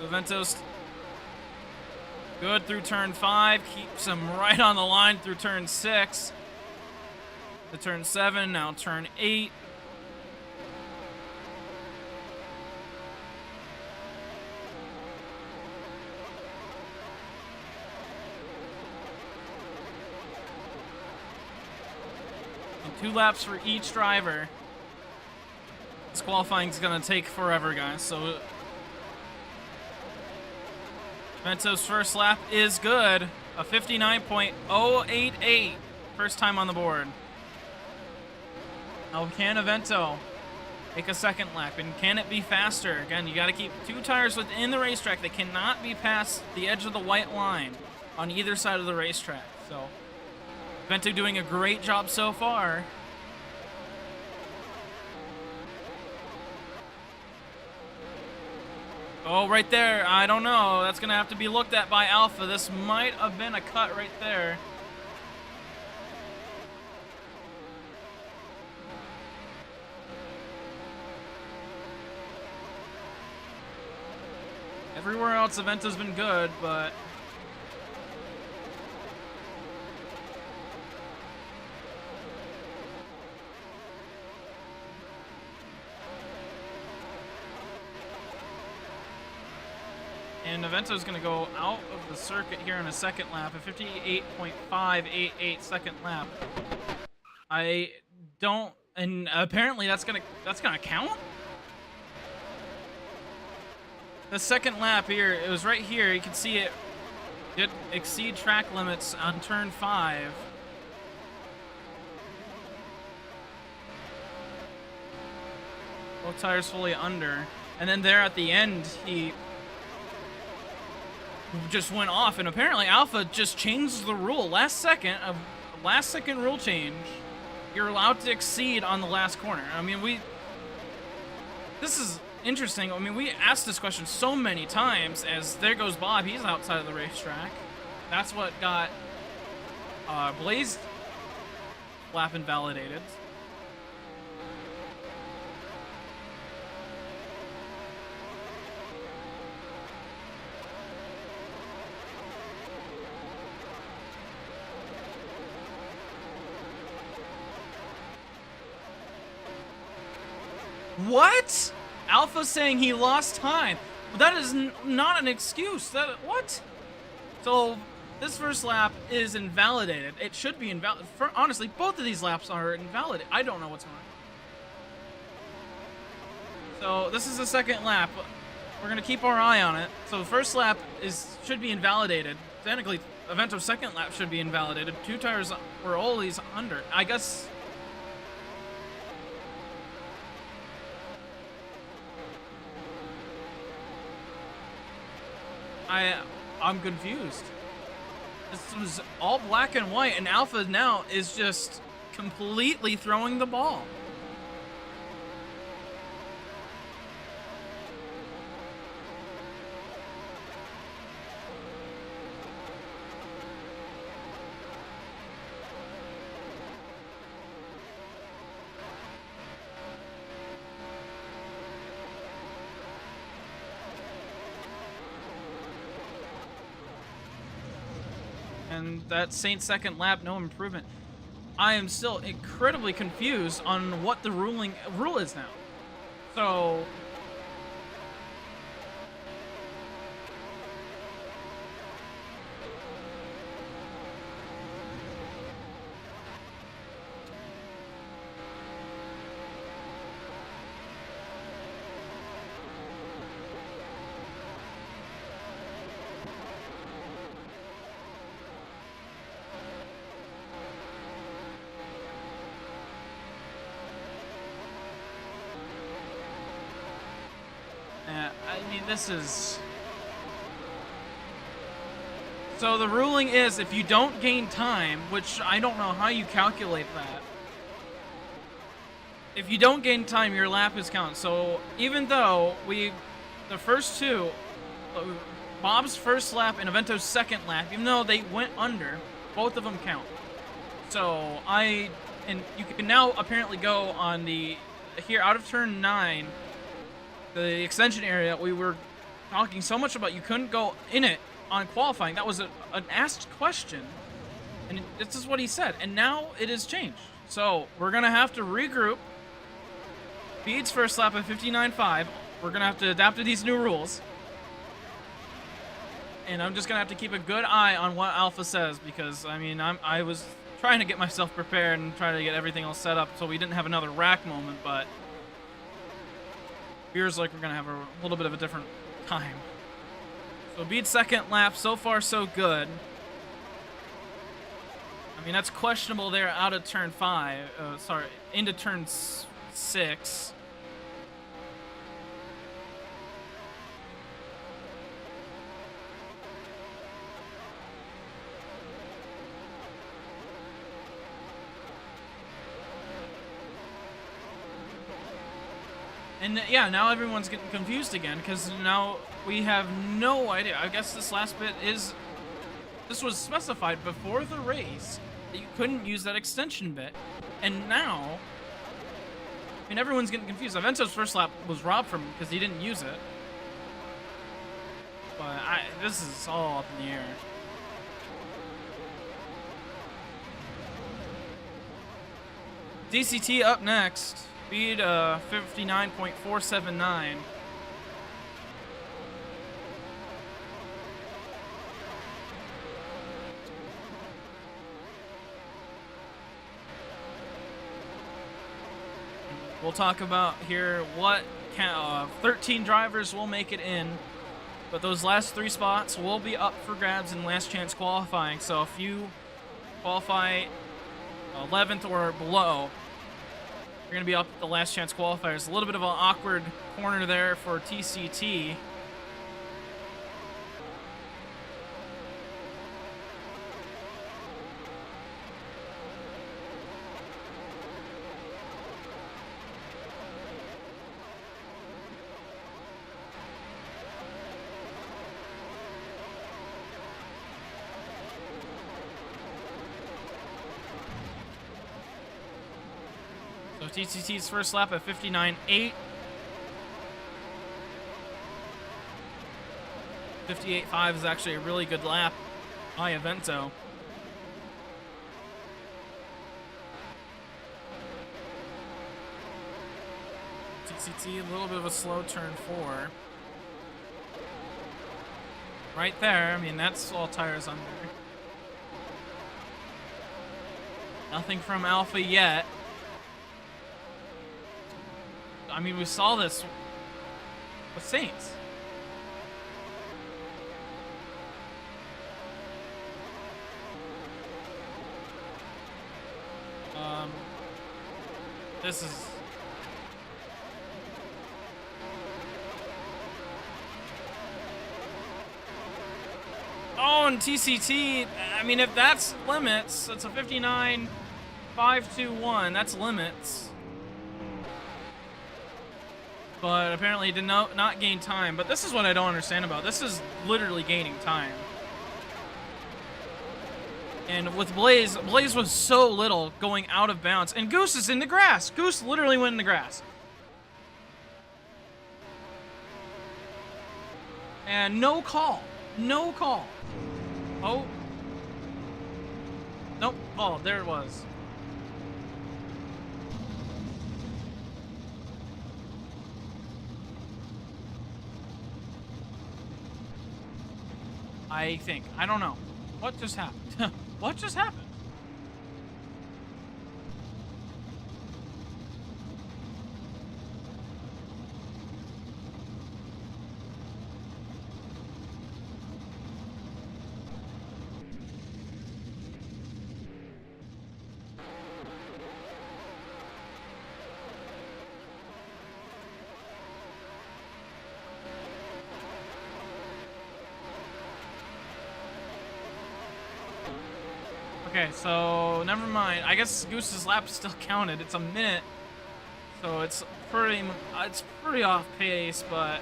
Avento's good through turn 5, keeps him right on the line through turn 6. To turn 7, now turn 8. 2 laps for each driver. This qualifying is gonna take forever, guys. So Vento's first lap is good. A 59.088. First time on the board. Now can Avento make a second lap, and can it be faster? Again, you got to keep 2 tires within the racetrack. They cannot be past the edge of the white line on either side of the racetrack. So Vento doing a great job so far. Oh, right there. I don't know. That's going to have to be looked at by Alpha. This might have been a cut right there. Everywhere else, Avento's been good, but and Avento's going to go out of the circuit here in a second lap, a 58.588 second lap. I don't, and apparently that's gonna count. The second lap here, it was right here. You can see it did exceed track limits on turn 5. Both tires fully under. And then there at the end, he just went off. And apparently Alpha just changed the rule. Last second rule change. You're allowed to exceed on the last corner. I mean, this is interesting. I mean, we asked this question so many times, as there goes Bob. He's outside of the racetrack. That's what got Blaze lap invalidated. What? Alpha saying he lost time. That is not an excuse. What? So this first lap is invalidated. It should be invalid. Honestly, both of these laps are invalid. I don't know what's going on. So this is the second lap. We're gonna keep our eye on it. So the first lap should be invalidated. Technically, Avento's second lap should be invalidated. 2 tires were always under. I guess. I'm confused. This was all black and white, and Alpha now is just completely throwing the ball. And that Saint second lap, no improvement. I am still incredibly confused on what the rule is now. So I mean, this is... So the ruling is if you don't gain time, which I don't know how you calculate that. If you don't gain time, your lap is counted. So even though the first two, Bob's first lap and Avento's second lap, even though they went under, both of them count. So and you can now apparently go on here out of turn 9, the extension area we were talking so much about. You couldn't go in it on qualifying. That was an asked question, and this is what he said. And now it has changed. So we're gonna have to regroup. Bede's first lap at 59.5. We're gonna have to adapt to these new rules, and I'm just gonna have to keep a good eye on what Alpha says, because I mean I was trying to get myself prepared and trying to get everything all set up so we didn't have another rack moment, but feels like we're gonna have a little bit of a different time. So beat second lap, so far so good. I mean, that's questionable there out of turn 5. Sorry, into turn 6. And yeah, now everyone's getting confused again because now we have no idea. I guess this last bit is... This was specified before the race that you couldn't use that extension bit. And now... I mean, everyone's getting confused. Avento's first lap was robbed from him because he didn't use it. But this is all up in the air. DCT up next. Speed 59.479. We'll talk about here what 13 drivers will make it in, but those last 3 spots will be up for grabs in last chance qualifying. So if you qualify 11th or below, you're going to be up at the last chance qualifiers. A little bit of an awkward corner there for TCT. So TCT's first lap at 59.8. 58.5 is actually a really good lap by Avento. TCT, a little bit of a slow turn 4. Right there, I mean, that's all tires under. Nothing from Alpha yet. I mean, we saw this with Saints. This is... Oh, and TCT, I mean, if that's limits, it's a 59.521, that's limits. But apparently he did not gain time. But this is what I don't understand about. This is literally gaining time. And with Blaze, Blaze was so little going out of bounds. And Goose is in the grass. Goose literally went in the grass. And no call. No call. Oh. Nope. Oh, there it was. I think. I don't know. What just happened? What just happened? Okay, so never mind. I guess Goose's lap still counted. It's a minute, so it's pretty off pace, but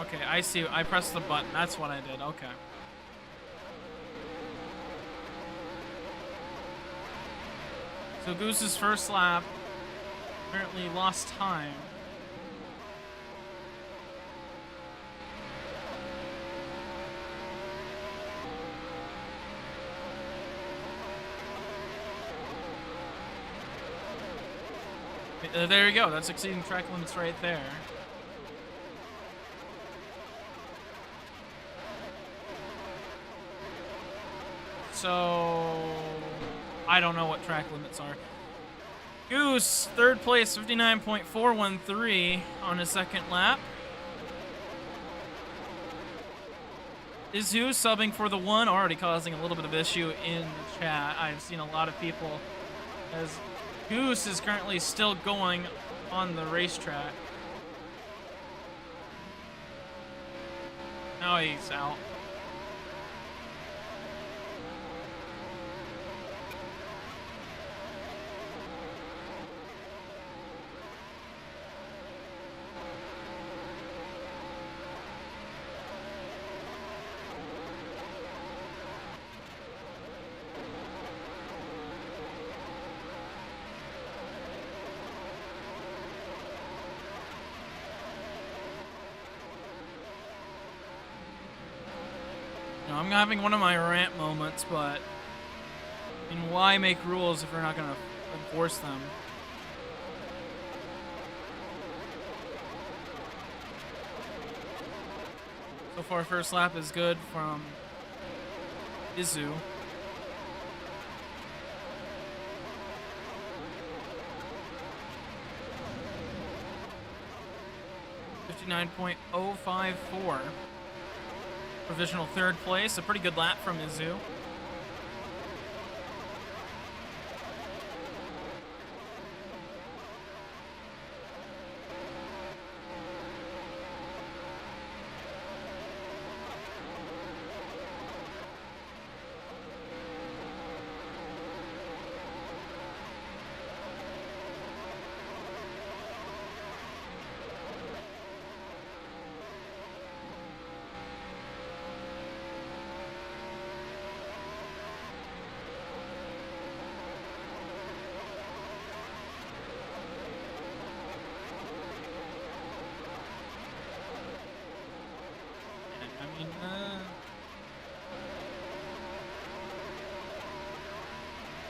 okay. I see. I pressed the button. That's what I did. Okay. So Goose's first lap apparently lost time. There you go. That's exceeding track limits right there. So I don't know what track limits are. Goose, third place, 59.413 on his second lap. Izu subbing for the 1, already causing a little bit of issue in the chat. I've seen a lot of people, as Goose is currently still going on the racetrack. Now he's out. I'm having one of my rant moments, but I mean, why make rules if we're not going to enforce them? So far, first lap is good from Izu. .054. Provisional third place, a pretty good lap from Izu.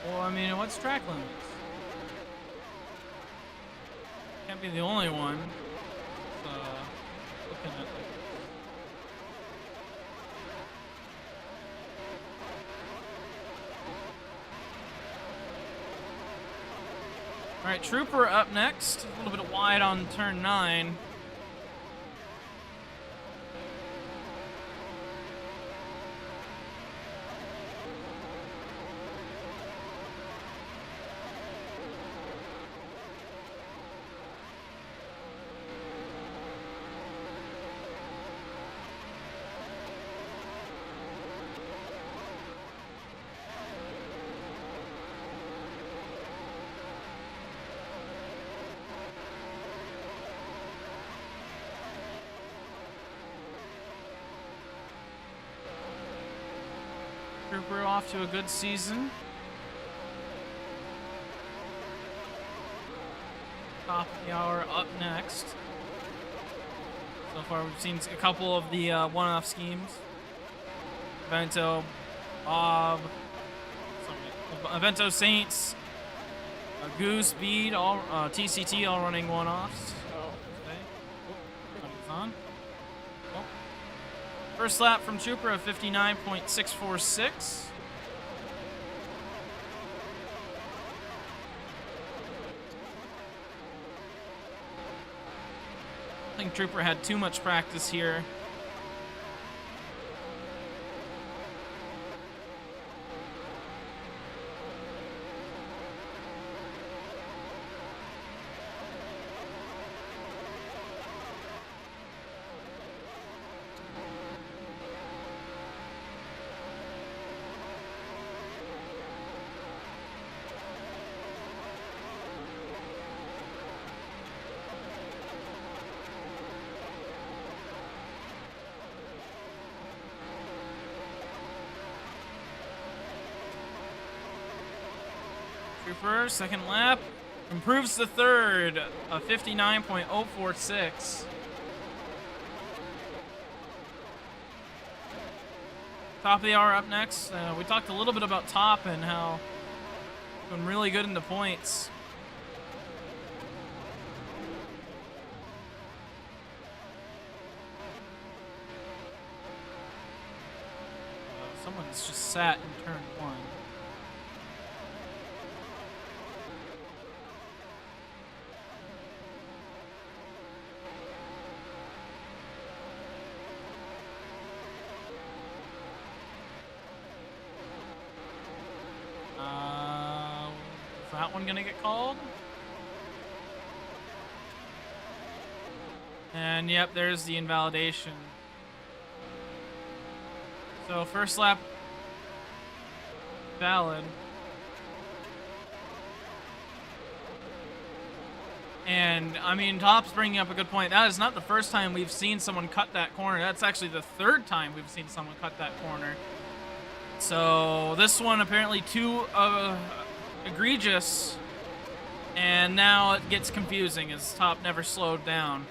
Well, I mean, what's track limits? Can't be the only one. Looking at All right, Trooper up next. A little bit wide on turn 9. Trooper off to a good season. Top of the hour up next. So far we've seen a couple of the one-off schemes. Avento, Bob, Avento Saints, Goose, Bead, all TCT all running one-offs. Okay. He's on. First lap from Trooper of 59.646. I think Trooper had too much practice here. Trooper, second lap, improves the third of 59.046. Top of the hour up next. We talked a little bit about Top and how doing really good in the points. Someone's just sat in turn 1. Is that one gonna get called? And yep, there's the invalidation. So first lap valid. And I mean, Top's bringing up a good point. That is not the first time we've seen someone cut that corner. That's actually the third time we've seen someone cut that corner. So this one apparently too egregious, and now it gets confusing as Top never slowed down.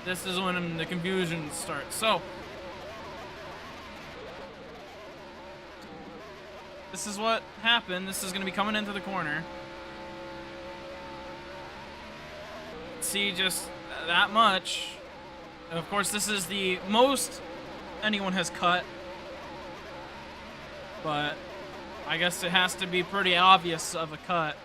This is when the confusion starts. So this is what happened. This is going to be coming into the corner. See just that much. Of course, this is the most anyone has cut, but I guess it has to be pretty obvious of a cut.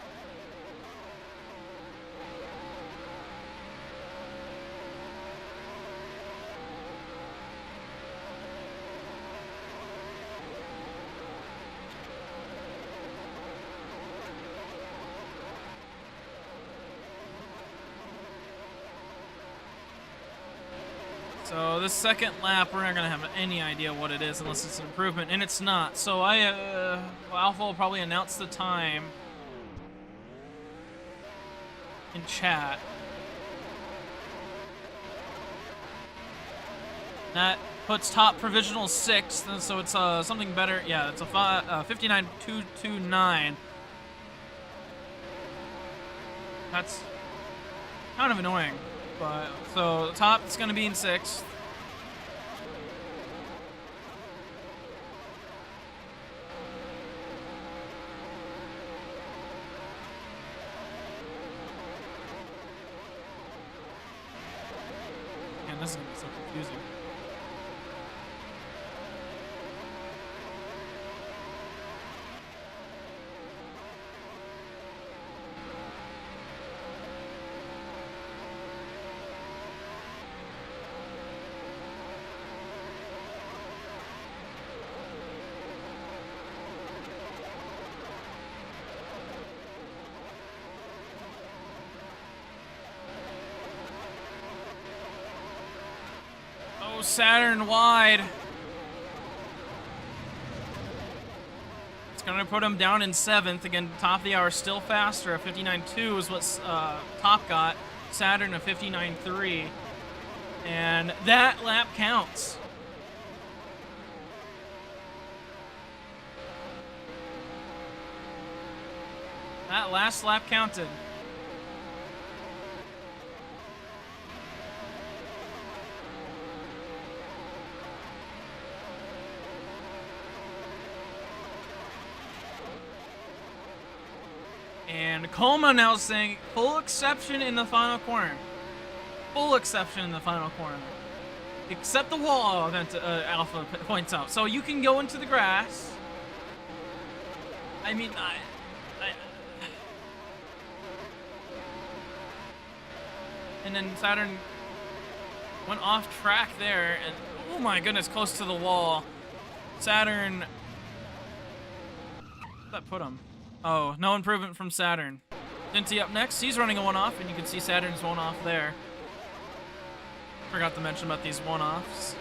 So this second lap, we're not gonna have any idea what it is unless it's an improvement, and it's not. So Alpha will probably announce the time in chat. That puts Top provisional 6th, and so it's something better. Yeah, it's a 59.229. That's kind of annoying. But so Top is going to be in 6th. Man, this is going to be so confusing. Saturn wide. It's gonna put him down in 7th. Again, top of the hour, still faster. A 59.2 is what Top got. Saturn a 59.3, and that lap counts. That last lap counted. And Colma now saying full exception in the final corner. Full exception in the final corner. Except the wall, Alpha points out. So you can go into the grass. I mean, and then Saturn went off track there, and oh my goodness, close to the wall. Saturn, where'd that put him? Oh, no improvement from Saturn. Dinty up next. He's running a one-off, and you can see Saturn's one-off there. Forgot to mention about these one-offs.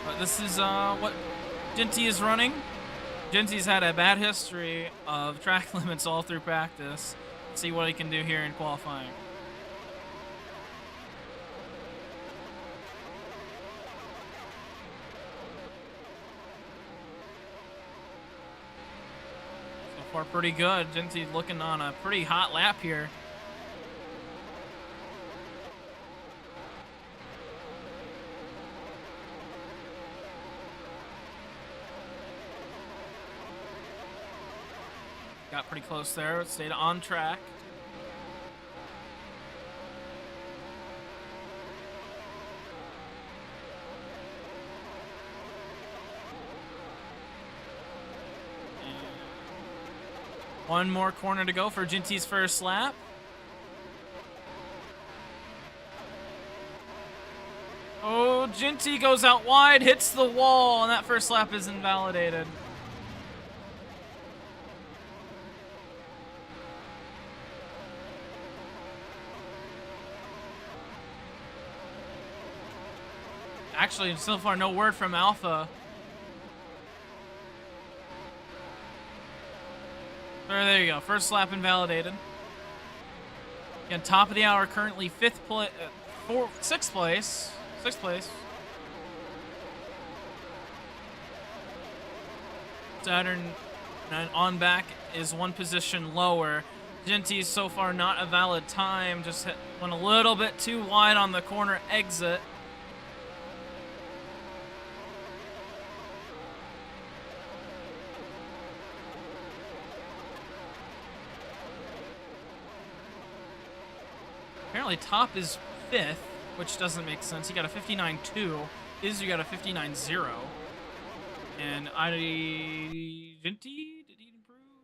But this is what Dinty is running. Dinty's had a bad history of track limits all through practice. Let's see what he can do here in qualifying. Pretty good. Dinty looking on a pretty hot lap here. Got pretty close there. Stayed on track. One more corner to go for Jinty's first lap. Oh, Jinty goes out wide, hits the wall, and that first lap is invalidated. Actually, so far, no word from Alpha. There you go. First lap invalidated. Again, top of the hour, currently sixth place. Sixth place. Saturn on back is one position lower. Jinty's so far not a valid time. Just went a little bit too wide on the corner exit. Apparently top is 5th, which doesn't make sense. He got a 59.2. Izzy got a 59.0. And Jinty, did he improve?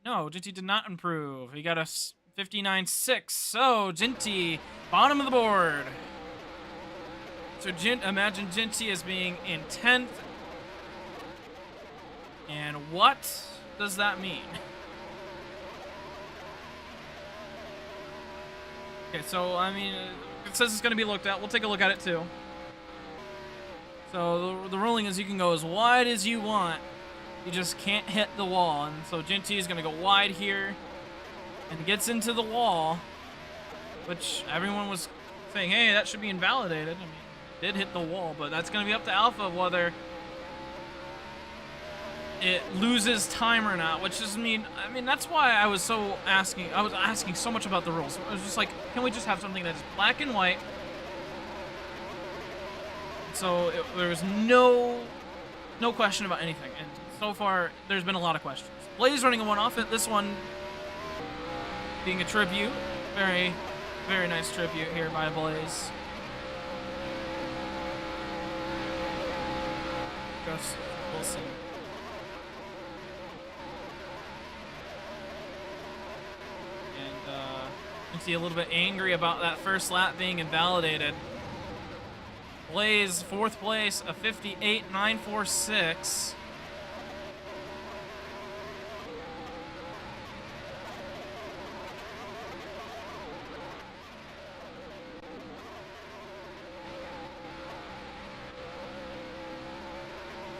No, Jinty did not improve. He got a 59.6. So Jinty, bottom of the board. So imagine Jinty as being in 10th. And what does that mean? Okay, so, I mean, it says it's going to be looked at. We'll take a look at it, too. So, the ruling is you can go as wide as you want. You just can't hit the wall. And so, Jinty is going to go wide here and gets into the wall, which everyone was saying, hey, that should be invalidated. I mean, did hit the wall, but that's going to be up to Alpha whether it loses time or not, which is, I mean, that's why I was asking so much about the rules. I was just like, can we just have something that is black and white? So there was no question about anything, and so far there's been a lot of questions. Blaze running a one-off, this one being a tribute, very, very nice tribute here by Blaze. Just Wilson. You can see a little bit angry about that first lap being invalidated. Blaze, 4th place, a 58.946.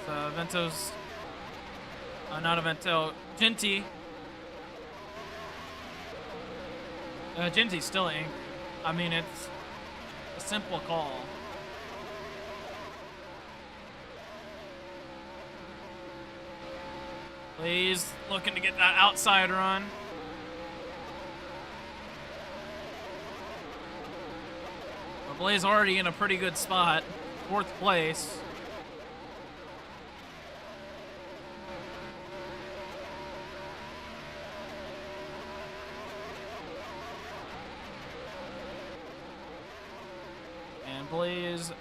So Vento's, not Avento, Jinty. Jinty's still angry. I mean, it's a simple call. Blaze looking to get that outside run. But Blaze already in a pretty good spot. 4th place. Blaze,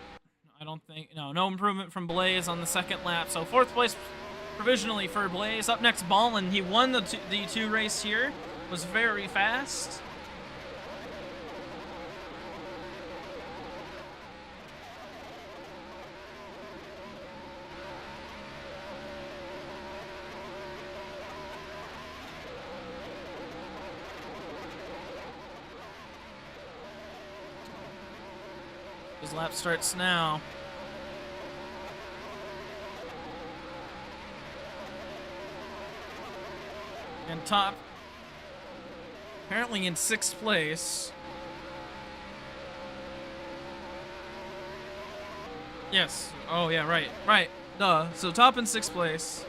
I don't think, no improvement from Blaze on the second lap. So 4th place provisionally for Blaze. Up next, Ballin. He won the two race here. Was very fast. His lap starts now. And top, apparently in 6th place. Yes. Oh, yeah, right. Right. Duh. So top in 6th place.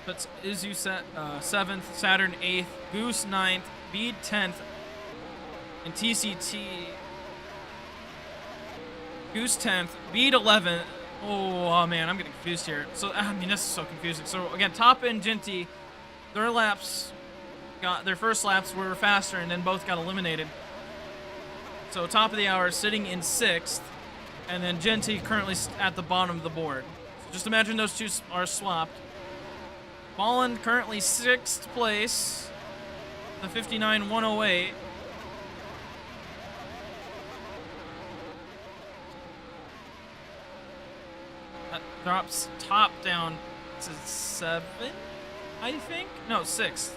Puts Izu 7th, Saturn 8th, Goose 9th, Bede 10th, and TCT Goose 10th, Bede 11th. Oh man, I'm getting confused here. So I mean, this is so confusing. So again, Top and Jinty, their first laps were faster, and then both got eliminated. So top of the hour, sitting in 6th, and then Genty currently at the bottom of the board. So just imagine those two are swapped. Ballin currently 6th place, the 59.108. That drops top down to 7, I think? No, 6th.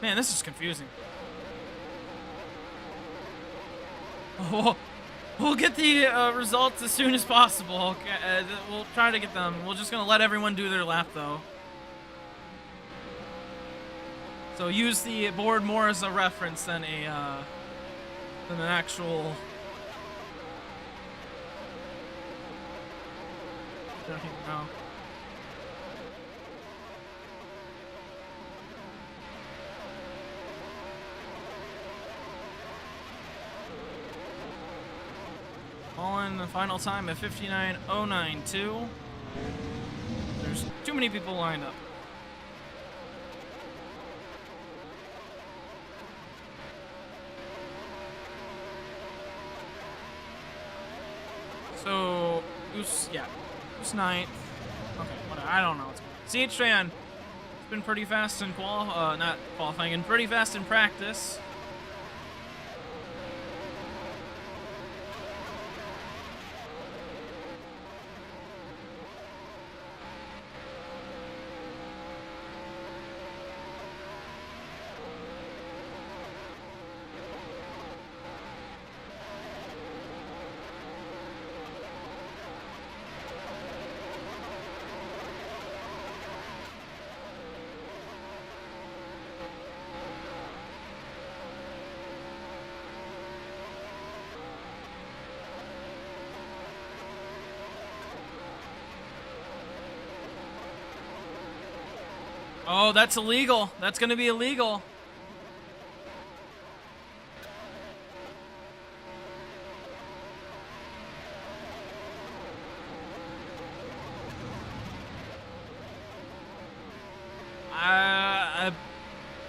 Man, this is confusing. We'll get the results as soon as possible. Okay, we'll try to get them. We're just gonna let everyone do their lap, though. So use the board more as a reference than an actual. I don't even know. All in the final time at 59.092. There's too many people lined up. So, who's 9th? Okay, whatever. I don't know what's going on. CH Fan has been pretty fast in not qualifying, and pretty fast in practice. Oh, that's illegal. That's going to be illegal.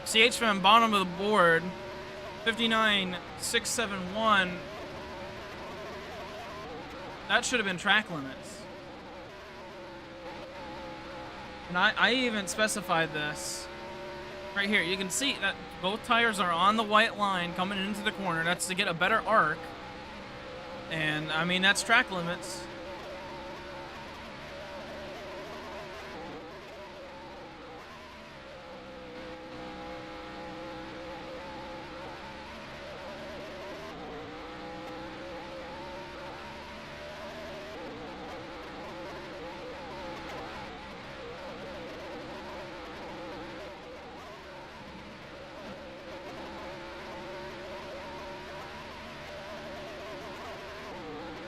CH from bottom of the board, 59.671. That should have been track limits. And I even specified this right here. You can see that both tires are on the white line coming into the corner. That's to get a better arc. And I mean, that's track limits.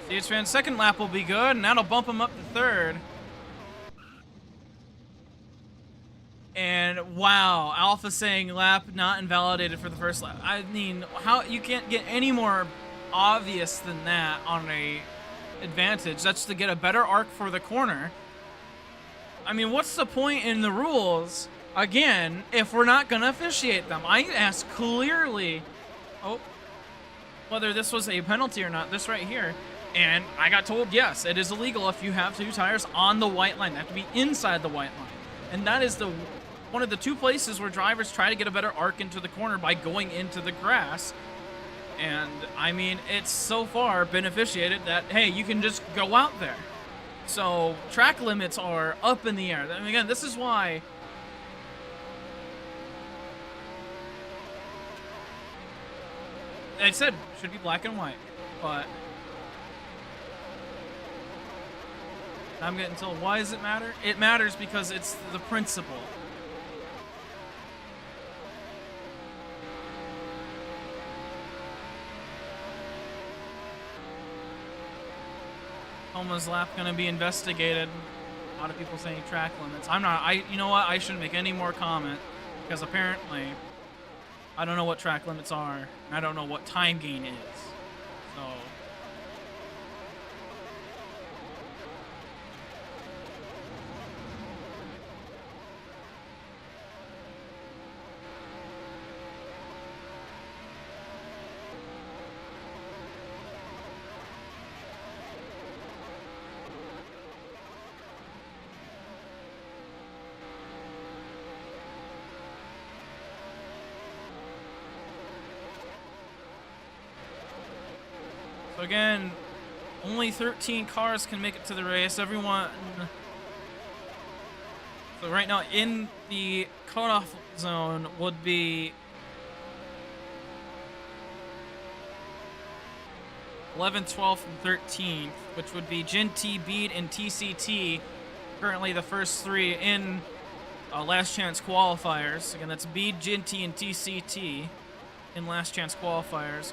CH Fan's second lap will be good, and that'll bump him up to 3rd. And wow, Alpha saying lap not invalidated for the first lap. I mean, how you can't get any more obvious than that on a advantage. That's to get a better arc for the corner. I mean, what's the point in the rules, again, if we're not going to officiate them? I asked clearly, whether this was a penalty or not, this right here. And I got told, yes, it is illegal if you have two tires on the white line. They have to be inside the white line. And that is one of the two places where drivers try to get a better arc into the corner by going into the grass. And, I mean, it's so far been officiated that, hey, you can just go out there. So, track limits are up in the air. And again, this is why I said it should be black and white, but I'm getting told, why does it matter? It matters because it's the principle. Homa's lap gonna be investigated. A lot of people saying track limits. You know what? I shouldn't make any more comment because apparently I don't know what track limits are, and I don't know what time gain is. So again, only 13 cars can make it to the race. Everyone. So right now in the cutoff zone would be 11th, 12th, and 13th, which would be Ginty, Beat, and TCT. Currently the first three in last chance qualifiers. Again, that's Beat, Ginty, and TCT in last chance qualifiers.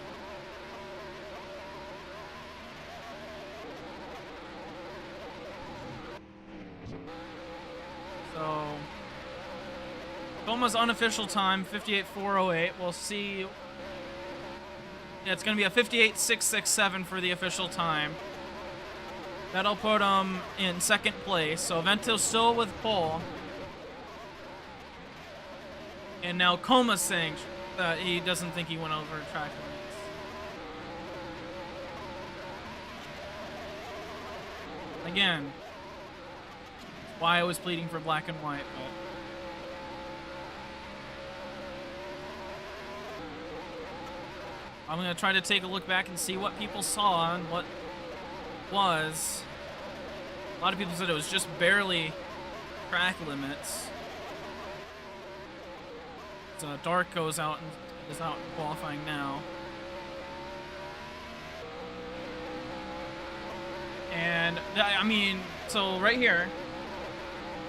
So, Coma's unofficial time, 58.408. We'll see. Yeah, it's going to be a 58.667 for the official time. That'll put him in second place. So, Vento's still with pole. And now Coma's saying that he doesn't think he went over track limits. Again, why I was pleading for black and white, but I'm gonna try to take a look back and see what people saw and what was. A lot of people said it was just barely track limits. So Dark goes out and is out qualifying now. And I mean, so right here,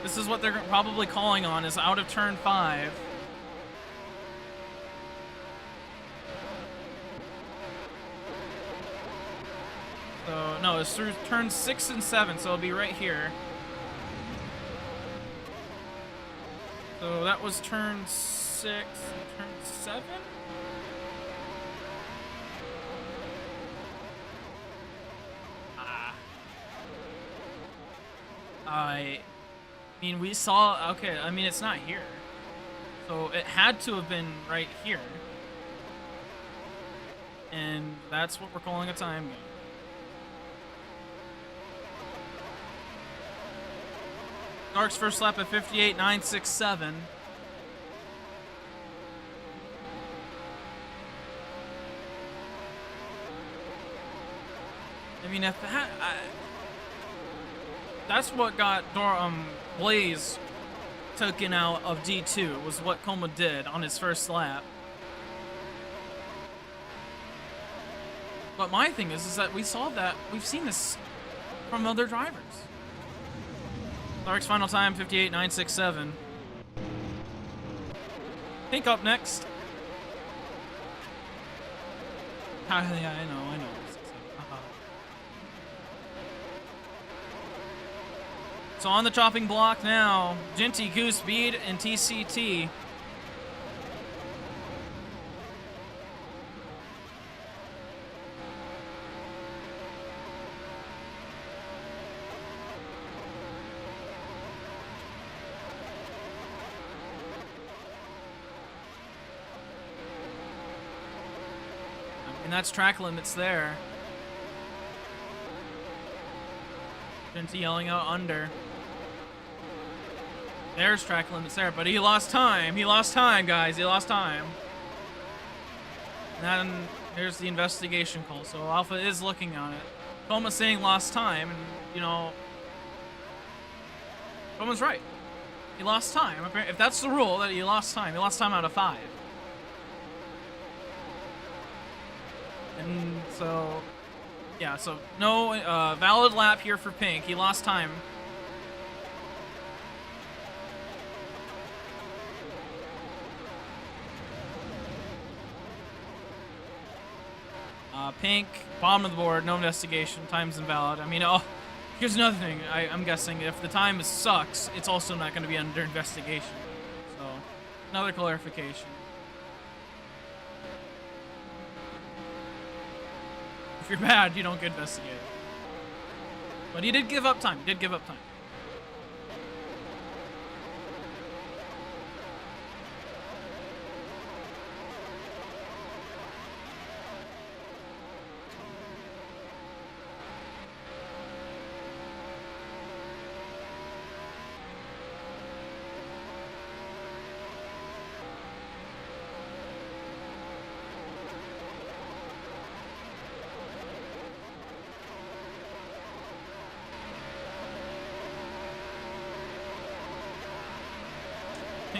this is what they're probably calling on, is out of turn 5. So, no, it's through turns 6 and 7, so it'll be right here. So that was turn 6 and turn 7? I mean, we saw, okay, I mean, it's not here. So it had to have been right here. And that's what we're calling a time game. Dark's first lap at 58.967. I mean, if that... that's what got Blaze taken out of D2, was what Coma did on his first lap. But my thing is that we saw that, we've seen this from other drivers. Dark's final time, 58.967. Pink up next. Yeah, I know. So on the chopping block now, Ginty, Goose, Bead, and TCT. And that's track limits there. Ginty yelling out under. There's track limits there, but he lost time. He lost time, guys. He lost time. And then here's the investigation call. So Alpha is looking on it. Coma's saying lost time, and, you know, Coma's right. He lost time. If that's the rule, that he lost time out of 5. And so, yeah, so no valid lap here for Pink. He lost time. Pink, bottom of the board, no investigation, time's invalid. I mean, oh, here's another thing. I'm guessing if the time sucks, it's also not going to be under investigation. So, another clarification. If you're bad, you don't get investigated. But he did give up time.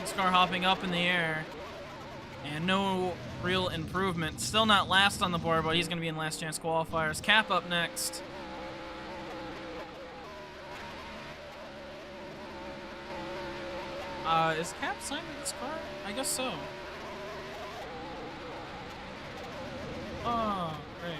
Pink's car hopping up in the air. And no real improvement. Still not last on the board, but he's going to be in last chance qualifiers. Cap up next. Is Cap signed with this car? I guess so. Oh, great.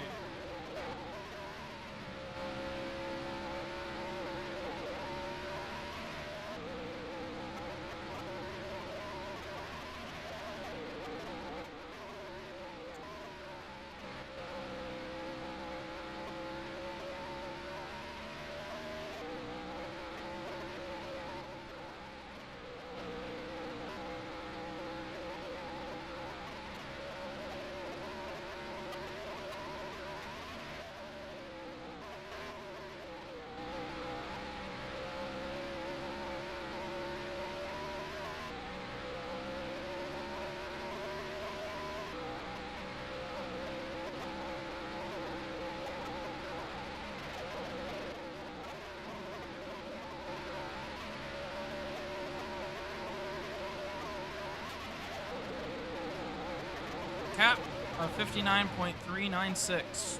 Cap of 59.396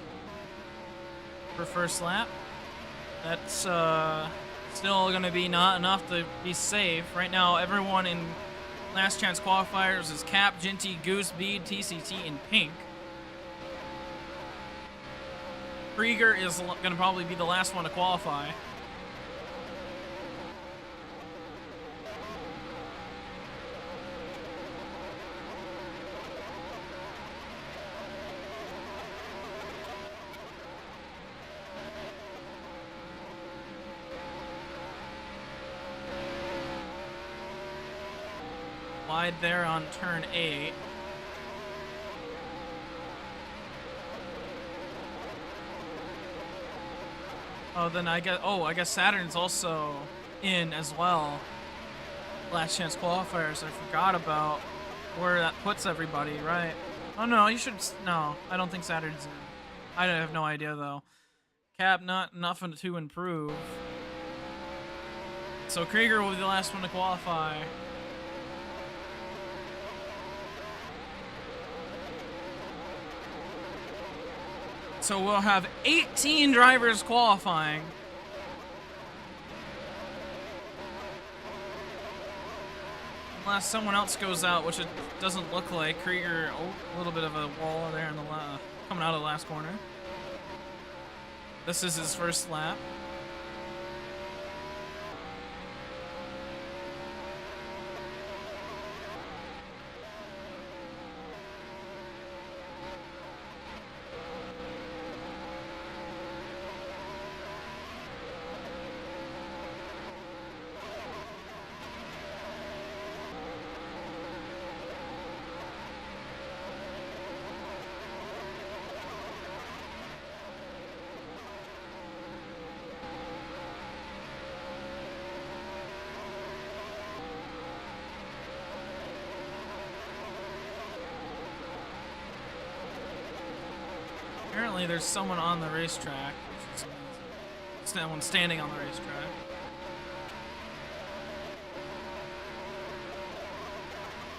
for first lap. That's still going to be not enough to be safe. Right now, everyone in last chance qualifiers is Cap, Ginty, Goose, Bead, TCT, and Pink. Krieger is going to probably be the last one to qualify. Wide there on turn 8. Oh, then I guess Saturn's also in as well. Last chance qualifiers. I forgot about where that puts everybody, right? Oh no, no, I don't think Saturn's in. I have no idea though. Cap not nothing to improve. So Krieger will be the last one to qualify. So we'll have 18 drivers qualifying. Unless someone else goes out, which it doesn't look like. Krieger, a little bit of a wall there in the coming out of the last corner. This is his first lap. Apparently there's someone on the racetrack. Someone standing on the racetrack.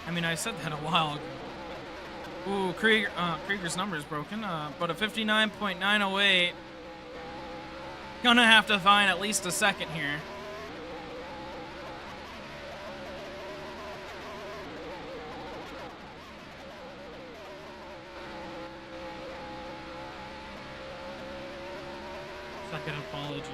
I mean, I said that a while ago. Ooh, Krieger's number is broken, but a 59.908. Gonna have to find at least a second here. Second apology.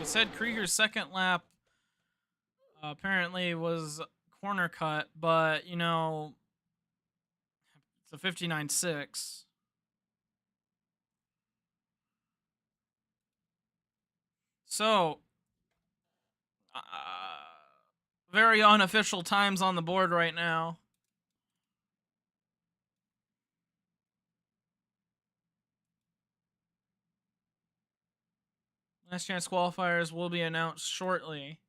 It said Krieger's second lap apparently was corner cut, but you know, it's a 59.6. So, uh, very unofficial times on the board right now. Last chance qualifiers will be announced shortly.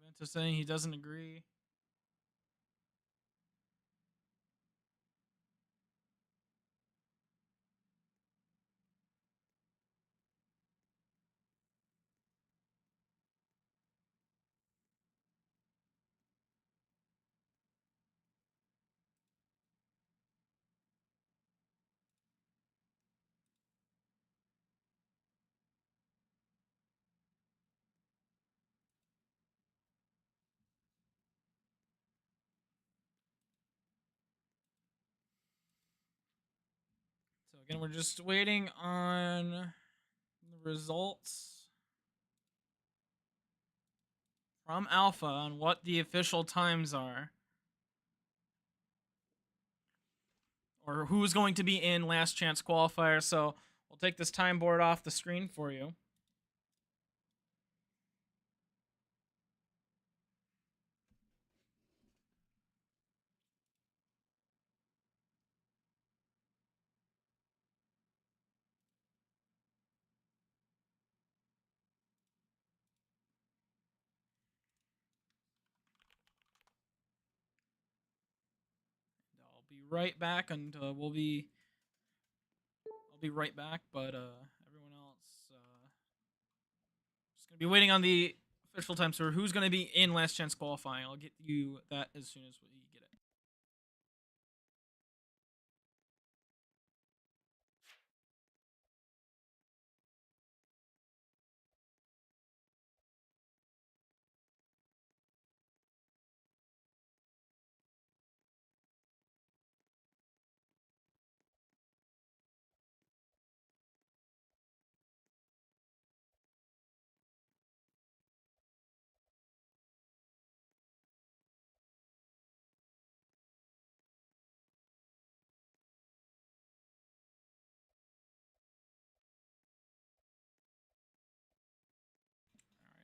Venta saying he doesn't agree. So again, we're just waiting on the results from Alpha on what the official times are. Or who's going to be in last chance qualifier. So we'll take this time board off the screen for you. I'll be right back, and I'll be right back. But everyone else, just gonna be waiting on the official times for who's gonna be in last chance qualifying. I'll get you that as soon as we get it.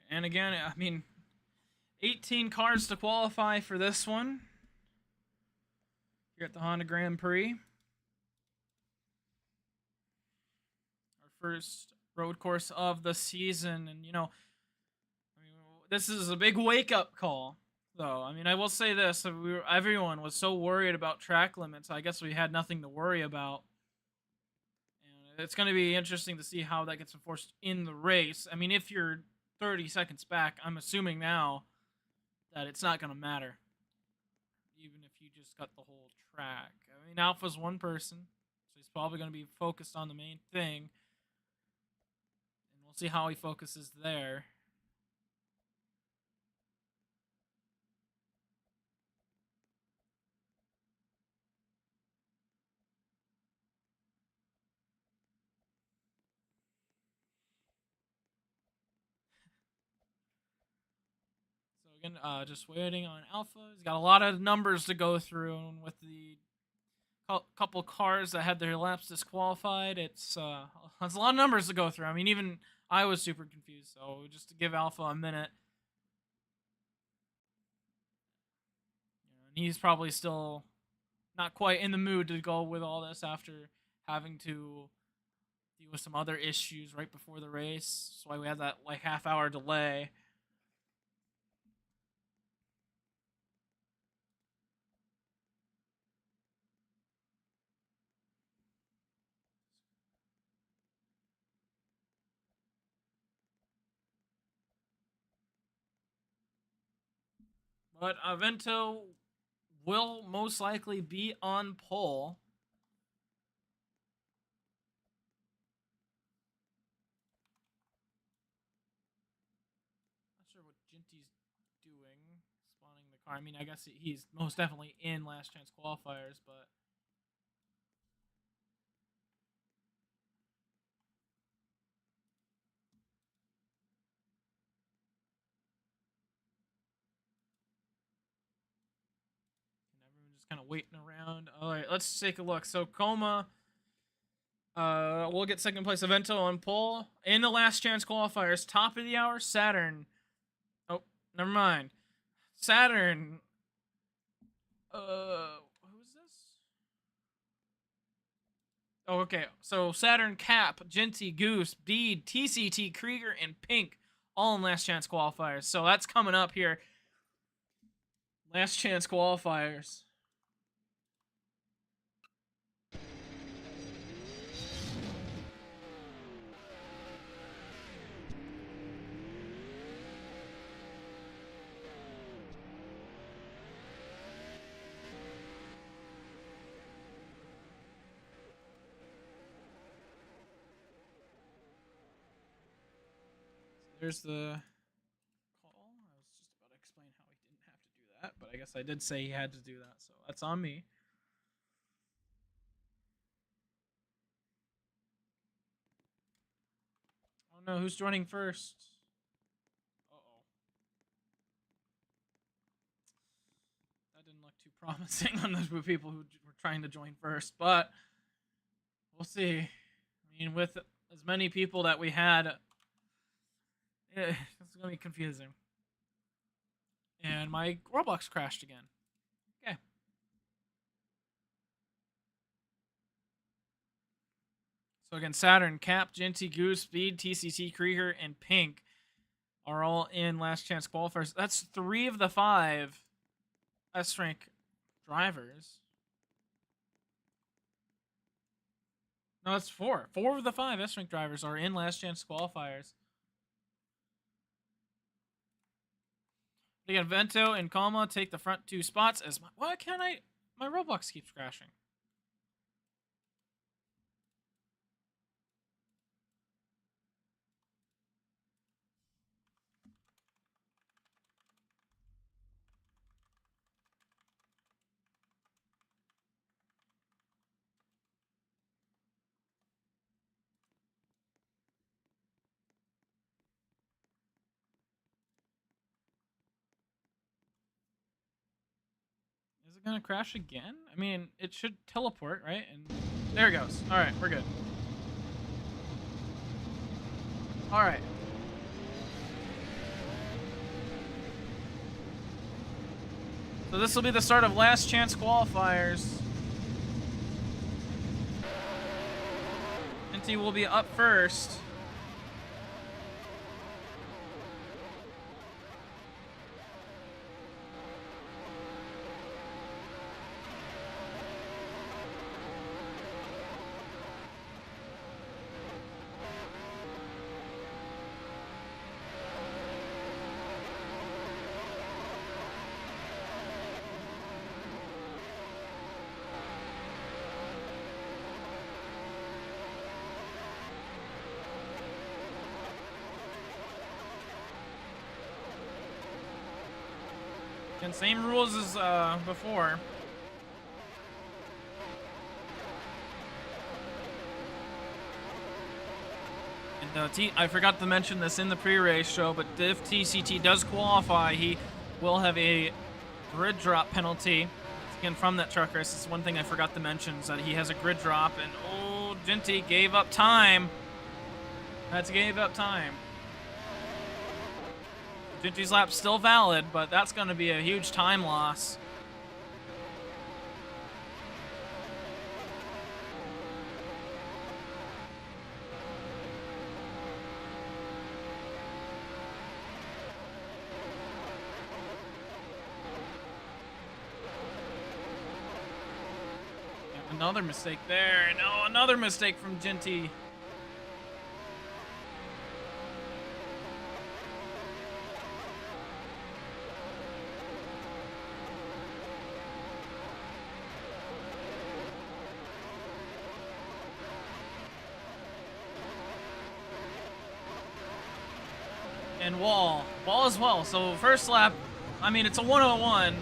And again, I mean, 18 cars to qualify for this one here at the Honda Grand Prix. Our first road course of the season. And, you know, I mean, this is a big wake-up call, though. I mean, I will say this. Everyone was so worried about track limits. I guess we had nothing to worry about. And it's going to be interesting to see how that gets enforced in the race. I mean, if you're 30 seconds back, I'm assuming now that it's not going to matter, even if you just got the whole track. I mean, Alpha's one person, so he's probably going to be focused on the main thing, and we'll see how he focuses there. So again, just waiting on Alpha. He's got a lot of numbers to go through, and with the couple cars that had their laps disqualified, it's a lot of numbers to go through. I mean, even I was super confused. So just to give Alpha a minute, and he's probably still not quite in the mood to go with all this after having to deal with some other issues right before the race. That's why we had that like half-hour delay. But Avento will most likely be on pole. Not sure what Jinty's doing, spawning the car. I mean, I guess he's most definitely in last chance qualifiers, but just kind of waiting around. All right, let's take a look. So Coma, we'll get second place Evento on pole in the last chance qualifiers. Top of the hour, Saturn. Oh, never mind. Saturn. Who's this? Oh, okay. So Saturn, Cap, Genty, Goose, Bead, TCT, Krieger, and Pink, all in last chance qualifiers. So that's coming up here. Last chance qualifiers. There's the call. I was just about to explain how he didn't have to do that, but I guess I did say he had to do that, so that's on me. Oh no, who's joining first? Uh-oh. That didn't look too promising on those people who were trying to join first, but we'll see. I mean, with as many people that we had, it's gonna be confusing. And my Roblox crashed again. Okay. So again, Saturn, Cap, Genty, Goose, Speed, TCT, Krieger, and Pink are all in last chance qualifiers. That's 3 of the 5 S-rank drivers. No, that's 4. 4 of the 5 S-rank drivers are in last chance qualifiers. Again, Vento and Calma take the front 2 spots. As why can't I? My Roblox keeps crashing. Is it gonna crash again? I mean, it should teleport, right? And there it goes. All right, we're good. All right. So this will be the start of last chance qualifiers. Genty will be up first. And same rules as before. And I forgot to mention this in the pre-race show, but if TCT does qualify, he will have a grid drop penalty. Again, from that truck race, it's one thing I forgot to mention, is that he has a grid drop, and oh, Genty gave up time. That's gave up time. Genty's lap's still valid, but that's going to be a huge time loss. Yeah, another mistake there. No, another mistake from Genty. And Wall as well. So first lap, I mean, it's a 101.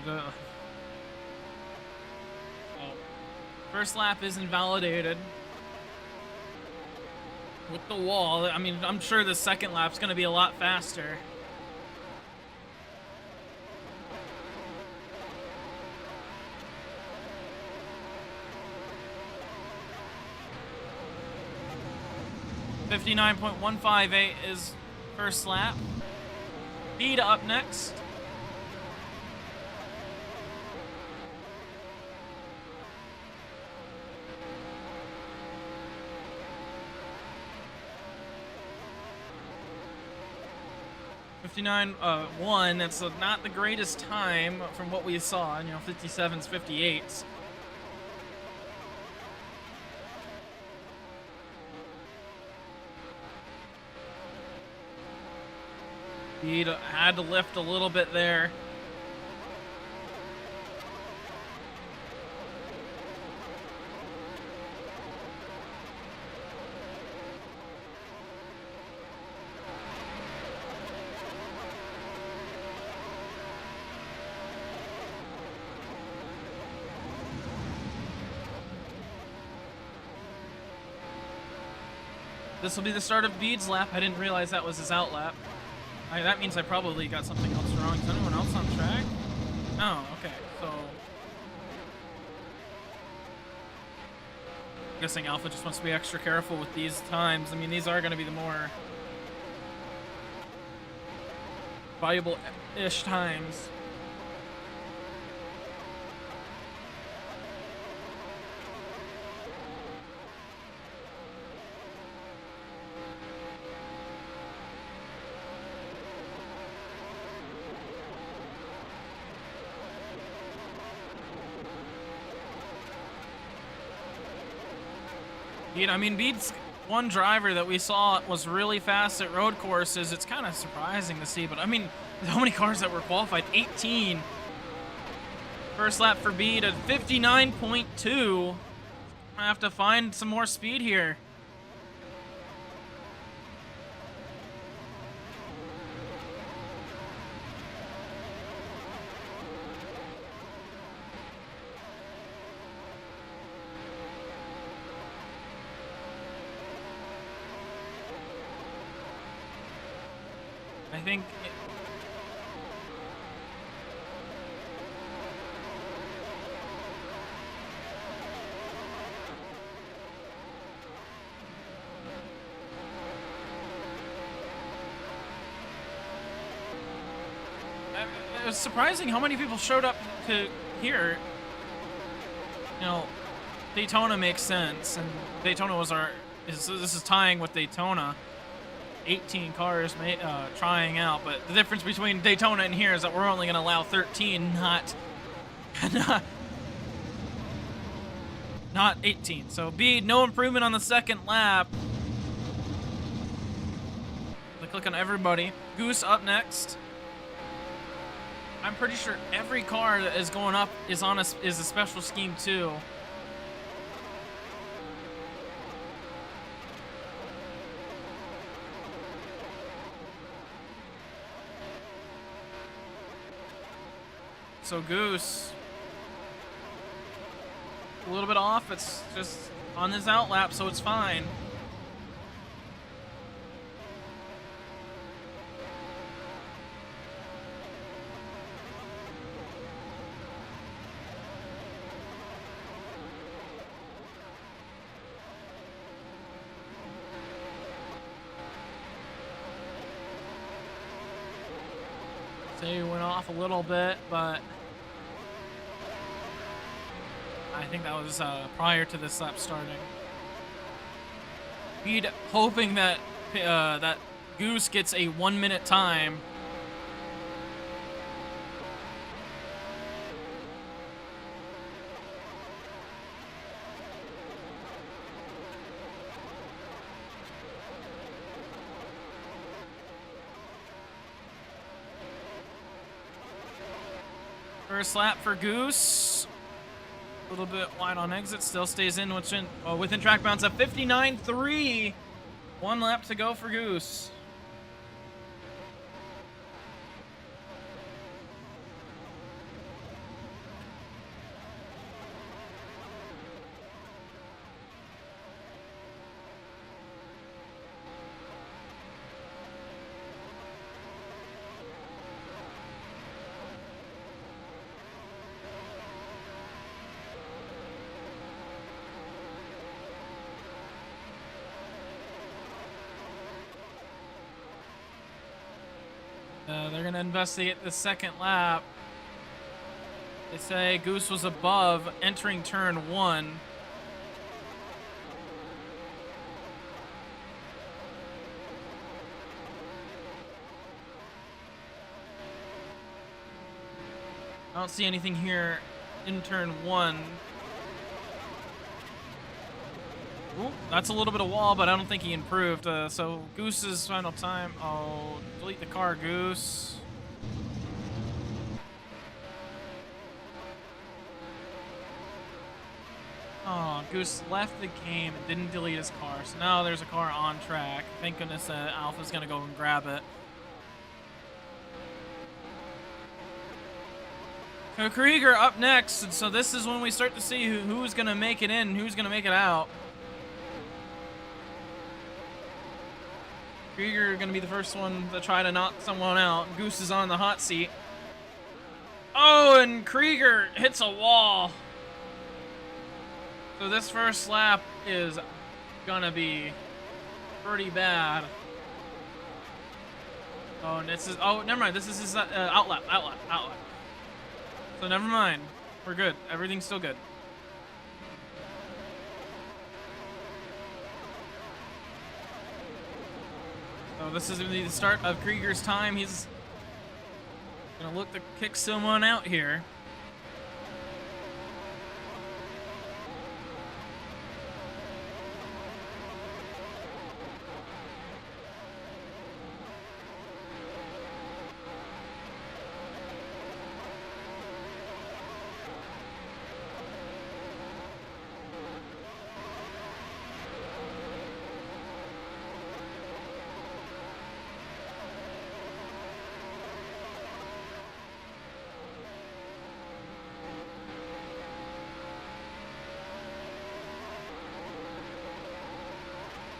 So, first lap is invalidated with the wall. I mean, I'm sure the second lap's going to be a lot faster. .158 is first lap. Speed up next. .59.1. That's not the greatest time from what we saw. You know, 57s, 58s. He had to lift a little bit there. This will be the start of Bede's lap. I didn't realize that was his out lap. That means I probably got something else wrong. Is anyone else on track? Oh, okay. So, I'm guessing Alpha just wants to be extra careful with these times. I mean, these are going to be the more valuable-ish times. I mean, Bede's one driver that we saw was really fast at road courses. It's kind of surprising to see, but I mean, how many cars that were qualified? 18. First lap for Bede at 59.2. I have to find some more speed here. I think it was surprising how many people showed up to here. You know, Daytona makes sense, and Daytona was this is tying with Daytona. 18 cars trying out, but the difference between Daytona and here is that we're only going to allow 13, not 18. So Bede, no improvement on the second lap. They click on everybody. Goose up next. I'm pretty sure every car that is going up is a special scheme too. So Goose, a little bit off. It's just on his out lap, so it's fine. So he went off a little bit, but I think that was prior to this lap starting. Bede hoping that that Goose gets a 1 minute time. First lap for Goose. A little bit wide on exit, still stays in within track bounds at 59.3. 1 lap to go for Goose. They're going to investigate the second lap. They say Goose was above entering turn 1. I don't see anything here in turn 1. Ooh, that's a little bit of wall, but I don't think he improved. So Goose's final time. Oh, delete the car, Goose. Oh, Goose left the game and didn't delete his car. So now there's a car on track. Thank goodness Alpha's going to go and grab it. So Krieger up next. And so this is when we start to see who's going to make it in and who's going to make it out. Krieger going to be the first one to try to knock someone out. Goose is on the hot seat. Oh, and Krieger hits a wall. So this first lap is gonna be pretty bad. Oh, and this is, oh, never mind. This is his outlap. So never mind. We're good. Everything's still good. So this is gonna be the start of Krieger's time. He's gonna look to kick someone out here.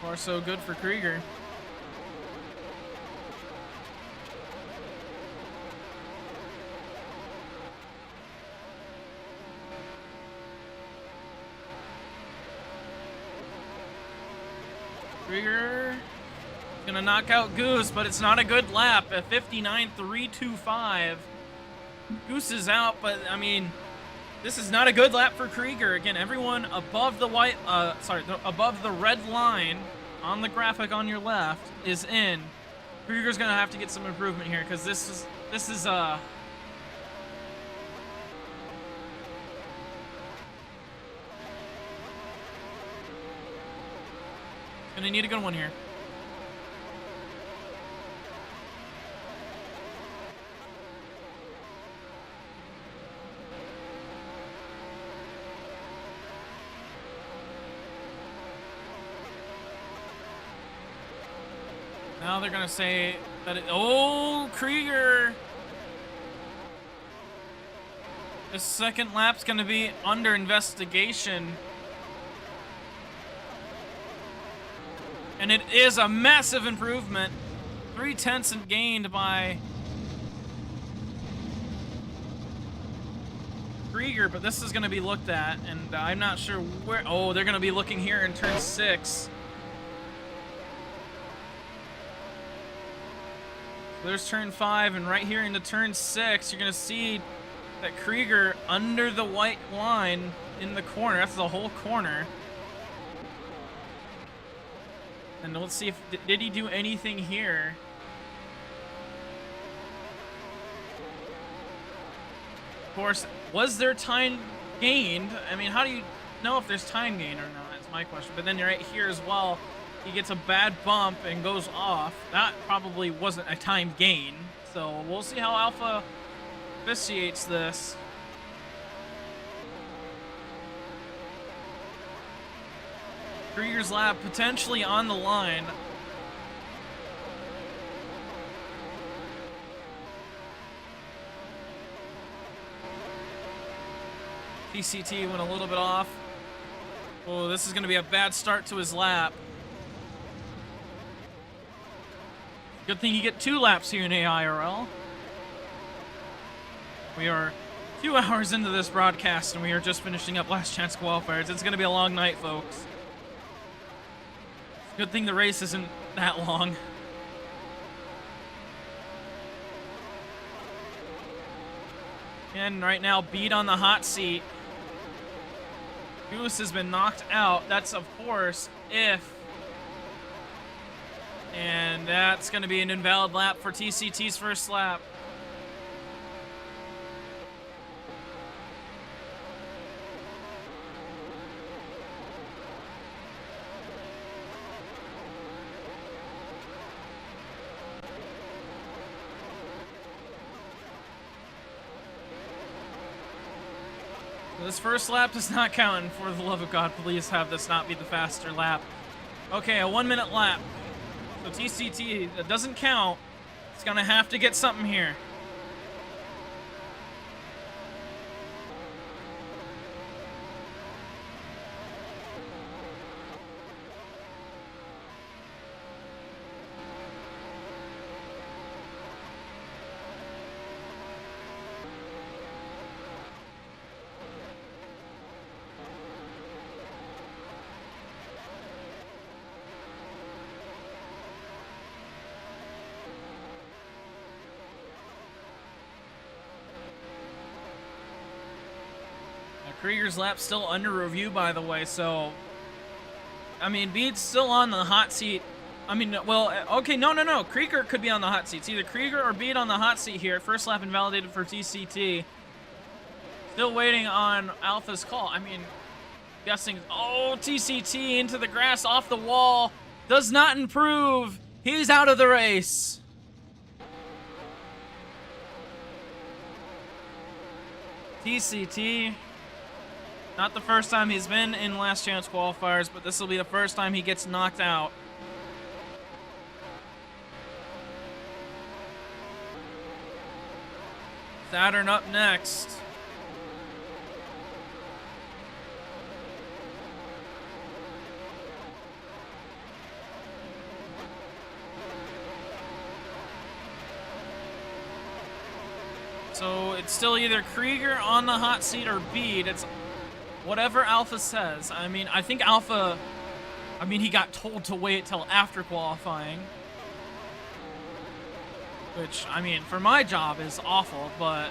Far so good for Krieger. Krieger gonna knock out Goose, but it's not a good lap at 59.325. Goose is out, but I mean, this is not a good lap for Krieger. Again, everyone above the above the red line on the graphic on your left is in. Krieger's gonna have to get some improvement here because this is gonna need a good one here. Now they're gonna say that oh, Krieger! This second lap's gonna be under investigation. And it is a massive improvement. 3/10 and gained by Krieger, but this is gonna be looked at, and I'm not sure where. Oh, they're gonna be looking here in turn 6. There's turn 5, and right here into turn 6, you're gonna see that Krieger under the white line in the corner. That's the whole corner. And let's see if did he do anything here. Of course, was there time gained? I mean, how do you know if there's time gained or not? That's my question. But then right here as well, he gets a bad bump and goes off. That probably wasn't a time gain. So we'll see how Alpha officiates this. Krieger's lap potentially on the line. PCT went a little bit off. Oh, this is going to be a bad start to his lap. Good thing you get 2 laps here in AIRL. We are 2 hours into this broadcast, and we are just finishing up Last Chance qualifiers. It's going to be a long night, folks. Good thing the race isn't that long. And right now, Beat on the hot seat. Goose has been knocked out. That's, of course, if. And that's going to be an invalid lap for TCT's first lap. This first lap does not count, and for the love of God, please have this not be the faster lap. Okay, a 1 minute lap. So TCT, that doesn't count. It's gonna have to get something here. Krieger's lap still under review, by the way, so... I mean, Bede's still on the hot seat. I mean, well, okay, no. Krieger could be on the hot seat. It's either Krieger or Bede on the hot seat here. First lap invalidated for TCT. Still waiting on Alpha's call. I mean, guessing... Oh, TCT into the grass, off the wall. Does not improve. He's out of the race. TCT... Not the first time he's been in last chance qualifiers, but this will be the first time he gets knocked out. Saturn up next. So it's still either Krieger on the hot seat or Bede. It's whatever Alpha says. I mean, I think Alpha... I mean, he got told to wait till after qualifying. Which, I mean, for my job is awful, but...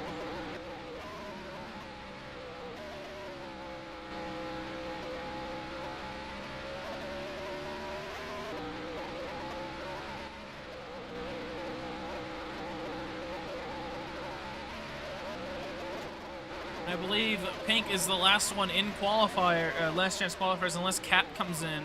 I believe Pink is the last one in qualifier, last chance qualifiers, unless Cap comes in.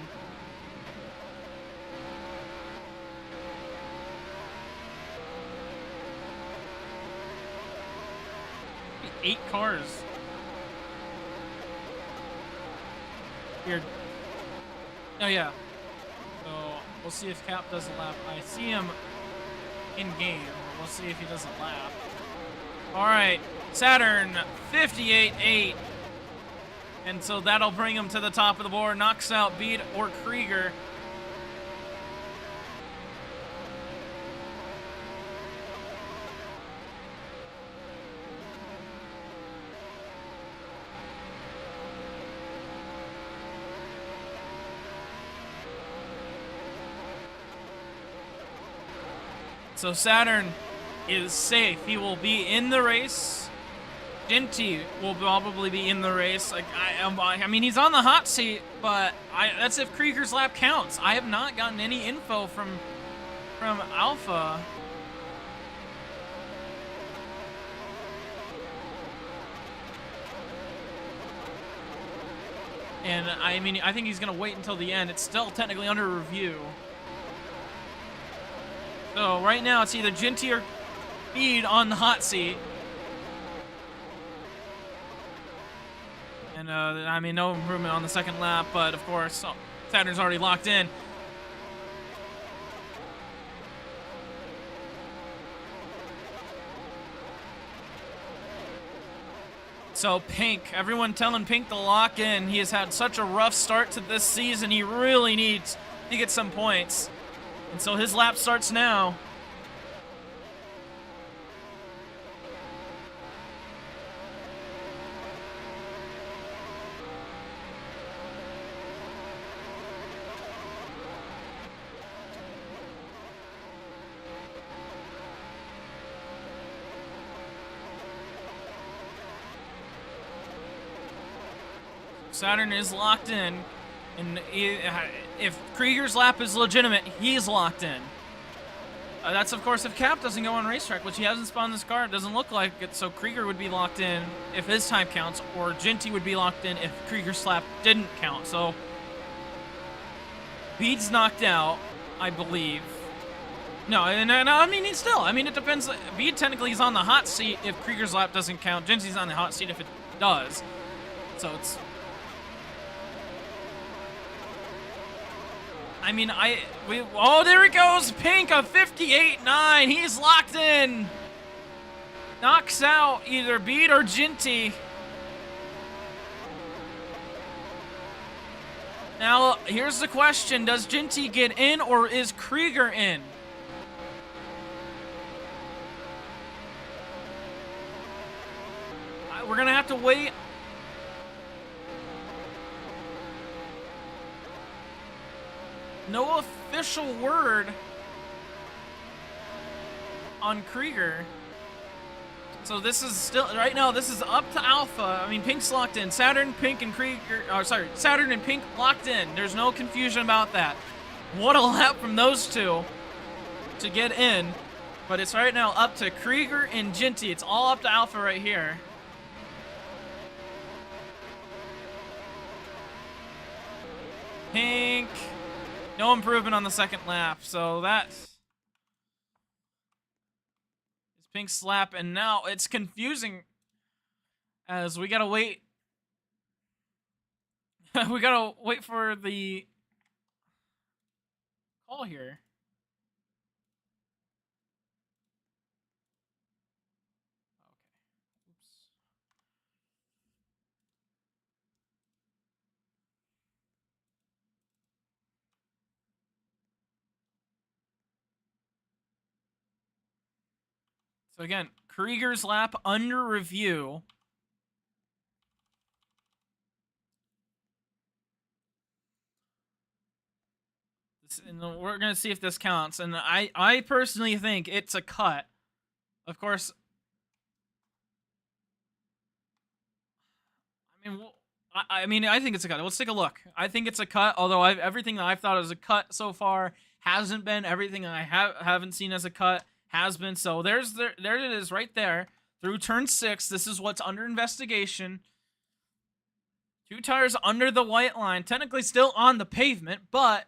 Maybe 8 cars. Weird. Oh yeah. So we'll see if Cap does a lap. I see him in game, but we'll see if he does a lap. All right. Saturn 58.8, and so that'll bring him to the top of the board. Knocks out Bede or Krieger. So Saturn is safe. He will be in the race. Genty will probably be in the race. Like I mean, he's on the hot seat, but that's if Krieger's lap counts. I have not gotten any info from Alpha. And I mean, I think he's gonna wait until the end. It's still technically under review. So right now, it's either Genty or Bede on the hot seat. And, I mean, no improvement on the second lap, but of course, Saturn's already locked in. So Pink, everyone telling Pink to lock in. He has had such a rough start to this season. He really needs to get some points. And so his lap starts now. Saturn is locked in, and if Krieger's lap is legitimate, he's locked in. That's, of course, if Cap doesn't go on racetrack, which he hasn't spawned this car. It doesn't look like it, so Krieger would be locked in if his time counts, or Ginty would be locked in if Krieger's lap didn't count. So, Bede's knocked out, I believe. No, I mean, he's still. I mean, it depends. Bede technically is on the hot seat if Krieger's lap doesn't count. Ginty's on the hot seat if it does. So it's... I mean, oh, there it goes! Pink, a 58.9. He's locked in. Knocks out either Bede or Ginty. Now, here's the question. Does Ginty get in, or is Krieger in? We're gonna have to wait. No official word on Krieger. So this is still, right now, this is up to Alpha. I mean, Pink's locked in. Saturn, Pink, and Krieger, Saturn and Pink locked in. There's no confusion about that. What a lap from those two to get in. But it's right now up to Krieger and Ginty. It's all up to Alpha right here. Pink. No improvement on the second lap, so that is Pink's lap, and now it's confusing as we gotta wait. We gotta wait for the call here. Okay. Oops. So again, Krieger's lap under review. And we're gonna see if this counts. And I personally think it's a cut. Of course. I mean, I think it's a cut. Let's take a look. I think it's a cut. Although everything that I've thought is a cut so far hasn't been. Everything I haven't seen as a cut has been. So there it is right there. Through turn 6, this is what's under investigation. 2 tires under the white line. Technically still on the pavement, but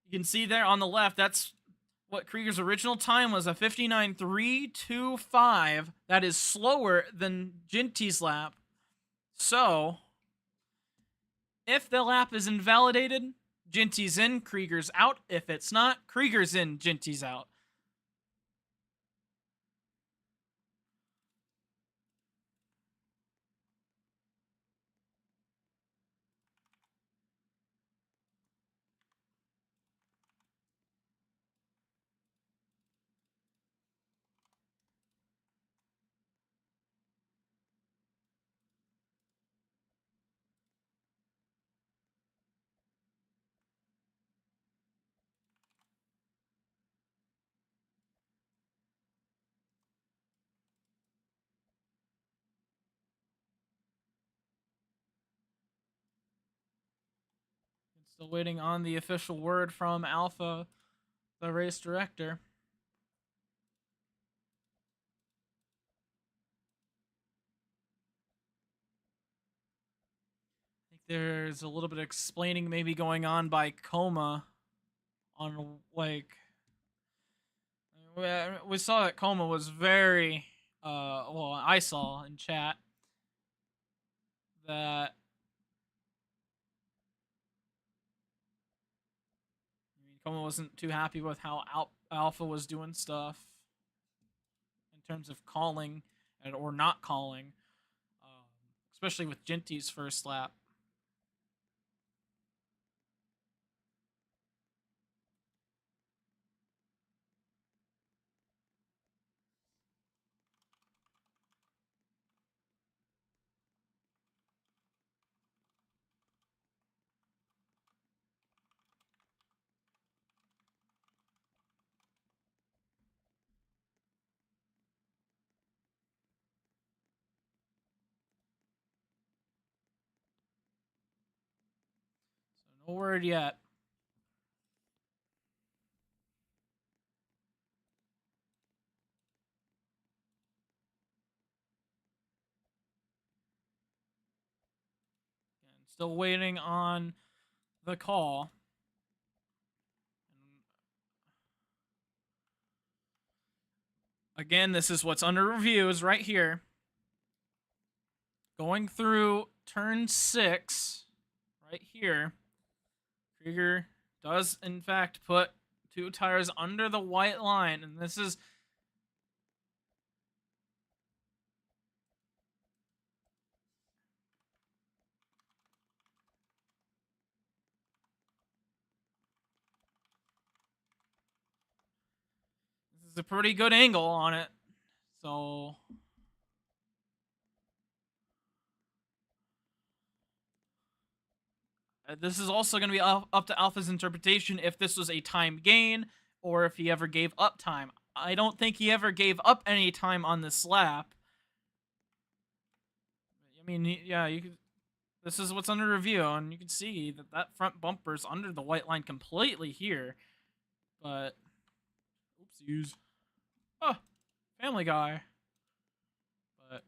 you can see there on the left, that's what Krieger's original time was, a 59.325. That is slower than Ginty's lap. So, if the lap is invalidated, Ginty's in, Krieger's out. If it's not, Krieger's in, Ginty's out. Still waiting on the official word from Alpha, the race director. I think there's a little bit of explaining maybe going on by Coma on, like, we saw that Coma was very, well, I saw in chat that Coma wasn't too happy with how Alpha was doing stuff in terms of calling or not calling, especially with Ginty's first lap. No word yet. And still waiting on the call. Again, this is what's under review is right here. Going through turn 6, right here, Krieger does in fact put 2 tires under the white line, and this is a pretty good angle on it. So this is also going to be up to Alpha's interpretation if this was a time gain or if he ever gave up time. I don't think he ever gave up any time on this lap. I mean, yeah, you could. This is what's under review, and you can see that that front bumper's under the white line completely here. But, oopsies. Oh, Family Guy. But,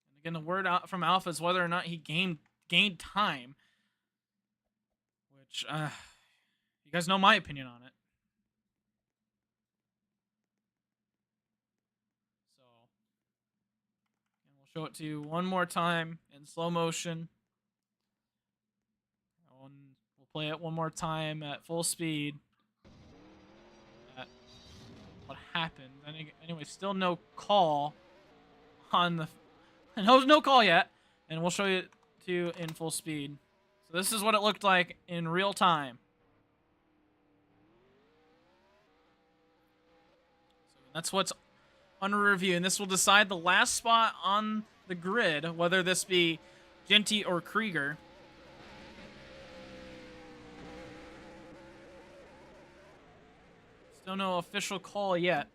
and again, the word out from Alpha is whether or not he gained time. Which, you guys know my opinion on it. So, and we'll show it to you one more time in slow motion. We'll play it one more time at full speed. What happened? Anyway, still no call on the... No call yet. And we'll show you to you in full speed. So this is what it looked like in real time. So that's what's under review. And this will decide the last spot on the grid, whether this be Genty or Krieger. Still no official call yet.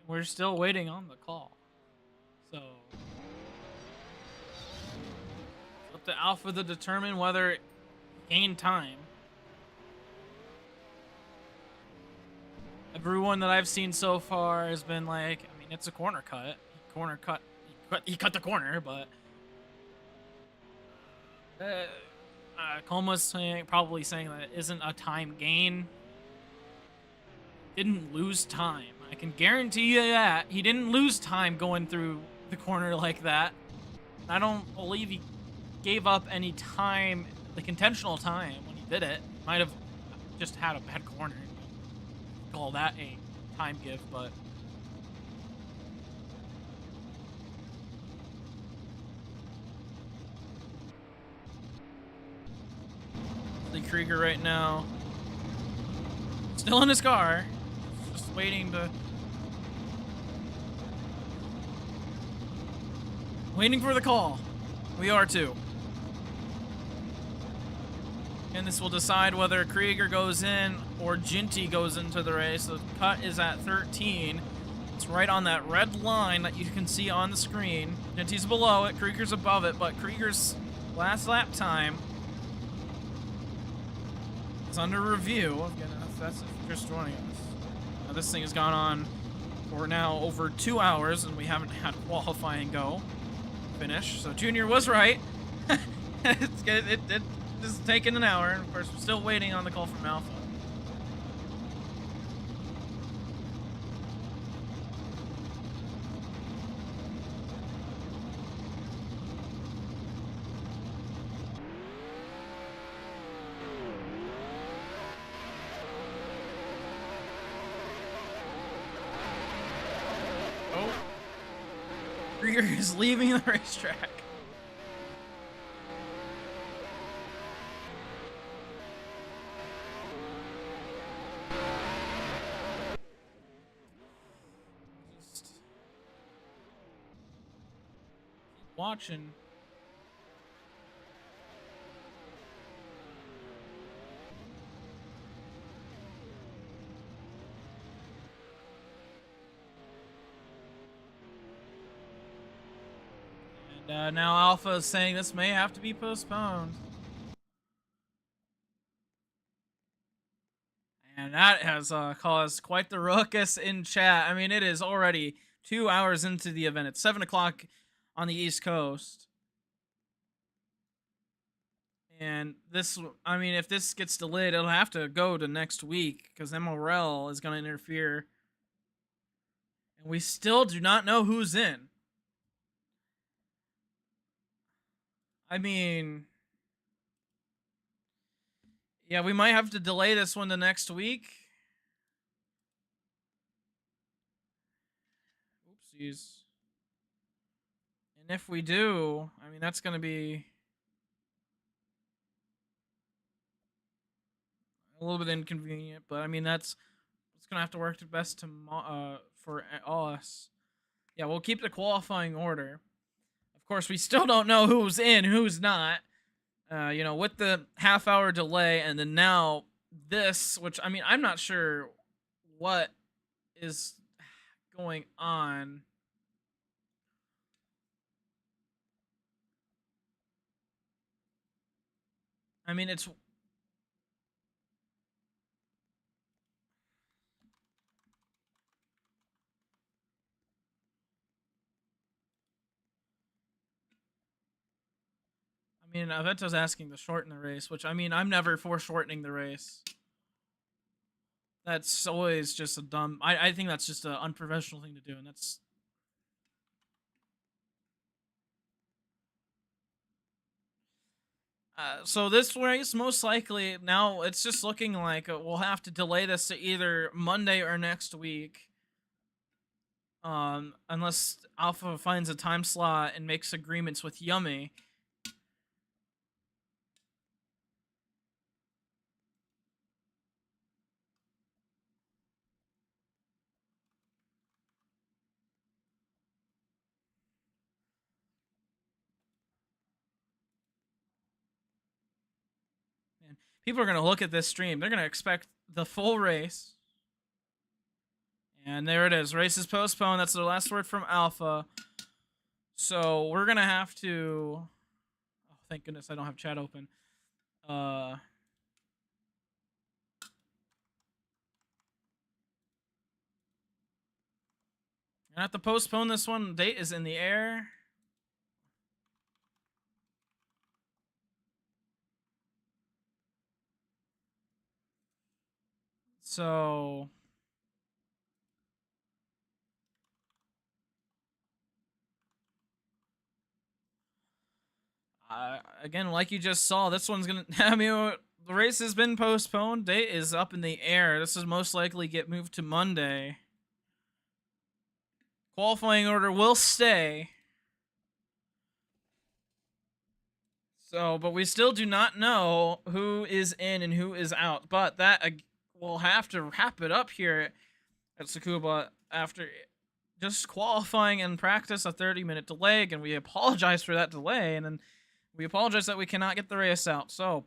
We're still waiting on the call. So, it's up to Alpha to determine whether it gained time. Everyone that I've seen so far has been like, I mean, it's a corner cut. He cut the corner, but Coma's probably saying that it isn't a time gain. Didn't lose time. I can guarantee you that. He didn't lose time going through the corner like that. I don't believe he gave up any time, like intentional time, when he did it. Might have just had a bad corner. Call that a time give, but... The Krieger right now. Still in his car. Just waiting to... Waiting for the call. We are too. And this will decide whether Krieger goes in or Genty goes into the race. The cut is at 13. It's right on that red line that you can see on the screen. Genty's below it, Krieger's above it, but Krieger's last lap time is under review. Again, that's if you're just joining us. Now, this thing has gone on for now over 2 hours, and we haven't had qualifying go finish. So Junior was right. This is taking an hour. Of course, we're still waiting on the call from Alpha. Oh. Krieger is leaving the racetrack. Just keep watching. And now Alpha is saying this may have to be postponed. And that has caused quite the ruckus in chat. I mean, it is already 2 hours into the event. It's 7 o'clock on the East Coast. And this, I mean, if this gets delayed, it'll have to go to next week because MRL is going to interfere. And we still do not know who's in. I mean, yeah, we might have to delay this one to next week. Oopsies. And if we do, I mean, that's going to be a little bit inconvenient, but I mean, it's going to have to work the best for us. Yeah, we'll keep the qualifying order. Of course, we still don't know who's in, who's not. You know, with the half-hour delay, and then now this, which, I mean, I'm not sure what is going on. I mean, it's... I mean, Aveto's asking to shorten the race, which, I mean, I'm never for shortening the race. That's always just a dumb... I think that's just an unprofessional thing to do, and that's... So this race, most likely, now it's just looking like we'll have to delay this to either Monday or next week. Unless Alpha finds a time slot and makes agreements with Yummy. Man, people are going to look at this stream. They're going to expect the full race. And there it is. Race is postponed. That's the last word from Alpha. So we're going to have to... Oh, thank goodness I don't have chat open. Gonna have to postpone this one. Date is in the air. So... again, like you just saw, this one's gonna... I mean, the race has been postponed. Date is up in the air. This is most likely get moved to Monday. Qualifying order will stay. So, but we still do not know who is in and who is out. But that we'll have to wrap it up here at Tsukuba after just qualifying and practice a 30-minute delay. Again, we apologize for that delay, and then we apologize that we cannot get the race out. So,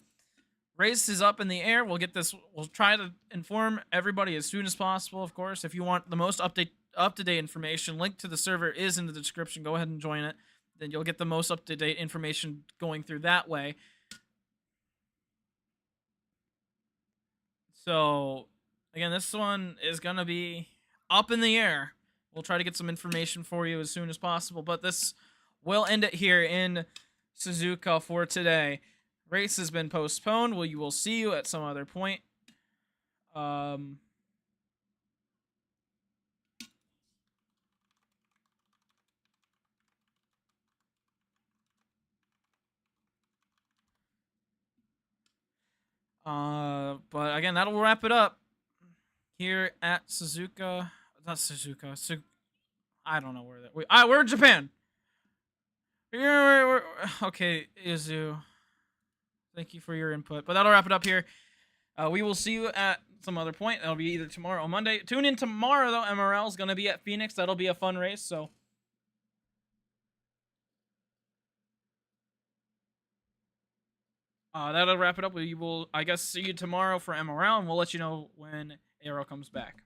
race is up in the air. We'll get this. We'll try to inform everybody as soon as possible. Of course, if you want the most up-to-date information, link to the server is in the description. Go ahead and join it. Then you'll get the most up-to-date information going through that way. So, again, this one is going to be up in the air. We'll try to get some information for you as soon as possible. But this will end it here in Suzuka for today. race has been postponed. Well, you will see you at some other point. But again, that'll wrap it up here at Suzuka. Not Suzuka. I don't know where that. We're in Japan. Okay, Izu. Thank you for your input. But that'll wrap it up here. We will see you at some other point. That'll be either tomorrow or Monday. Tune in tomorrow, though. MRL is going to be at Phoenix. That'll be a fun race, so... that'll wrap it up. We will, I guess, see you tomorrow for MRL, and we'll let you know when AIRL comes back.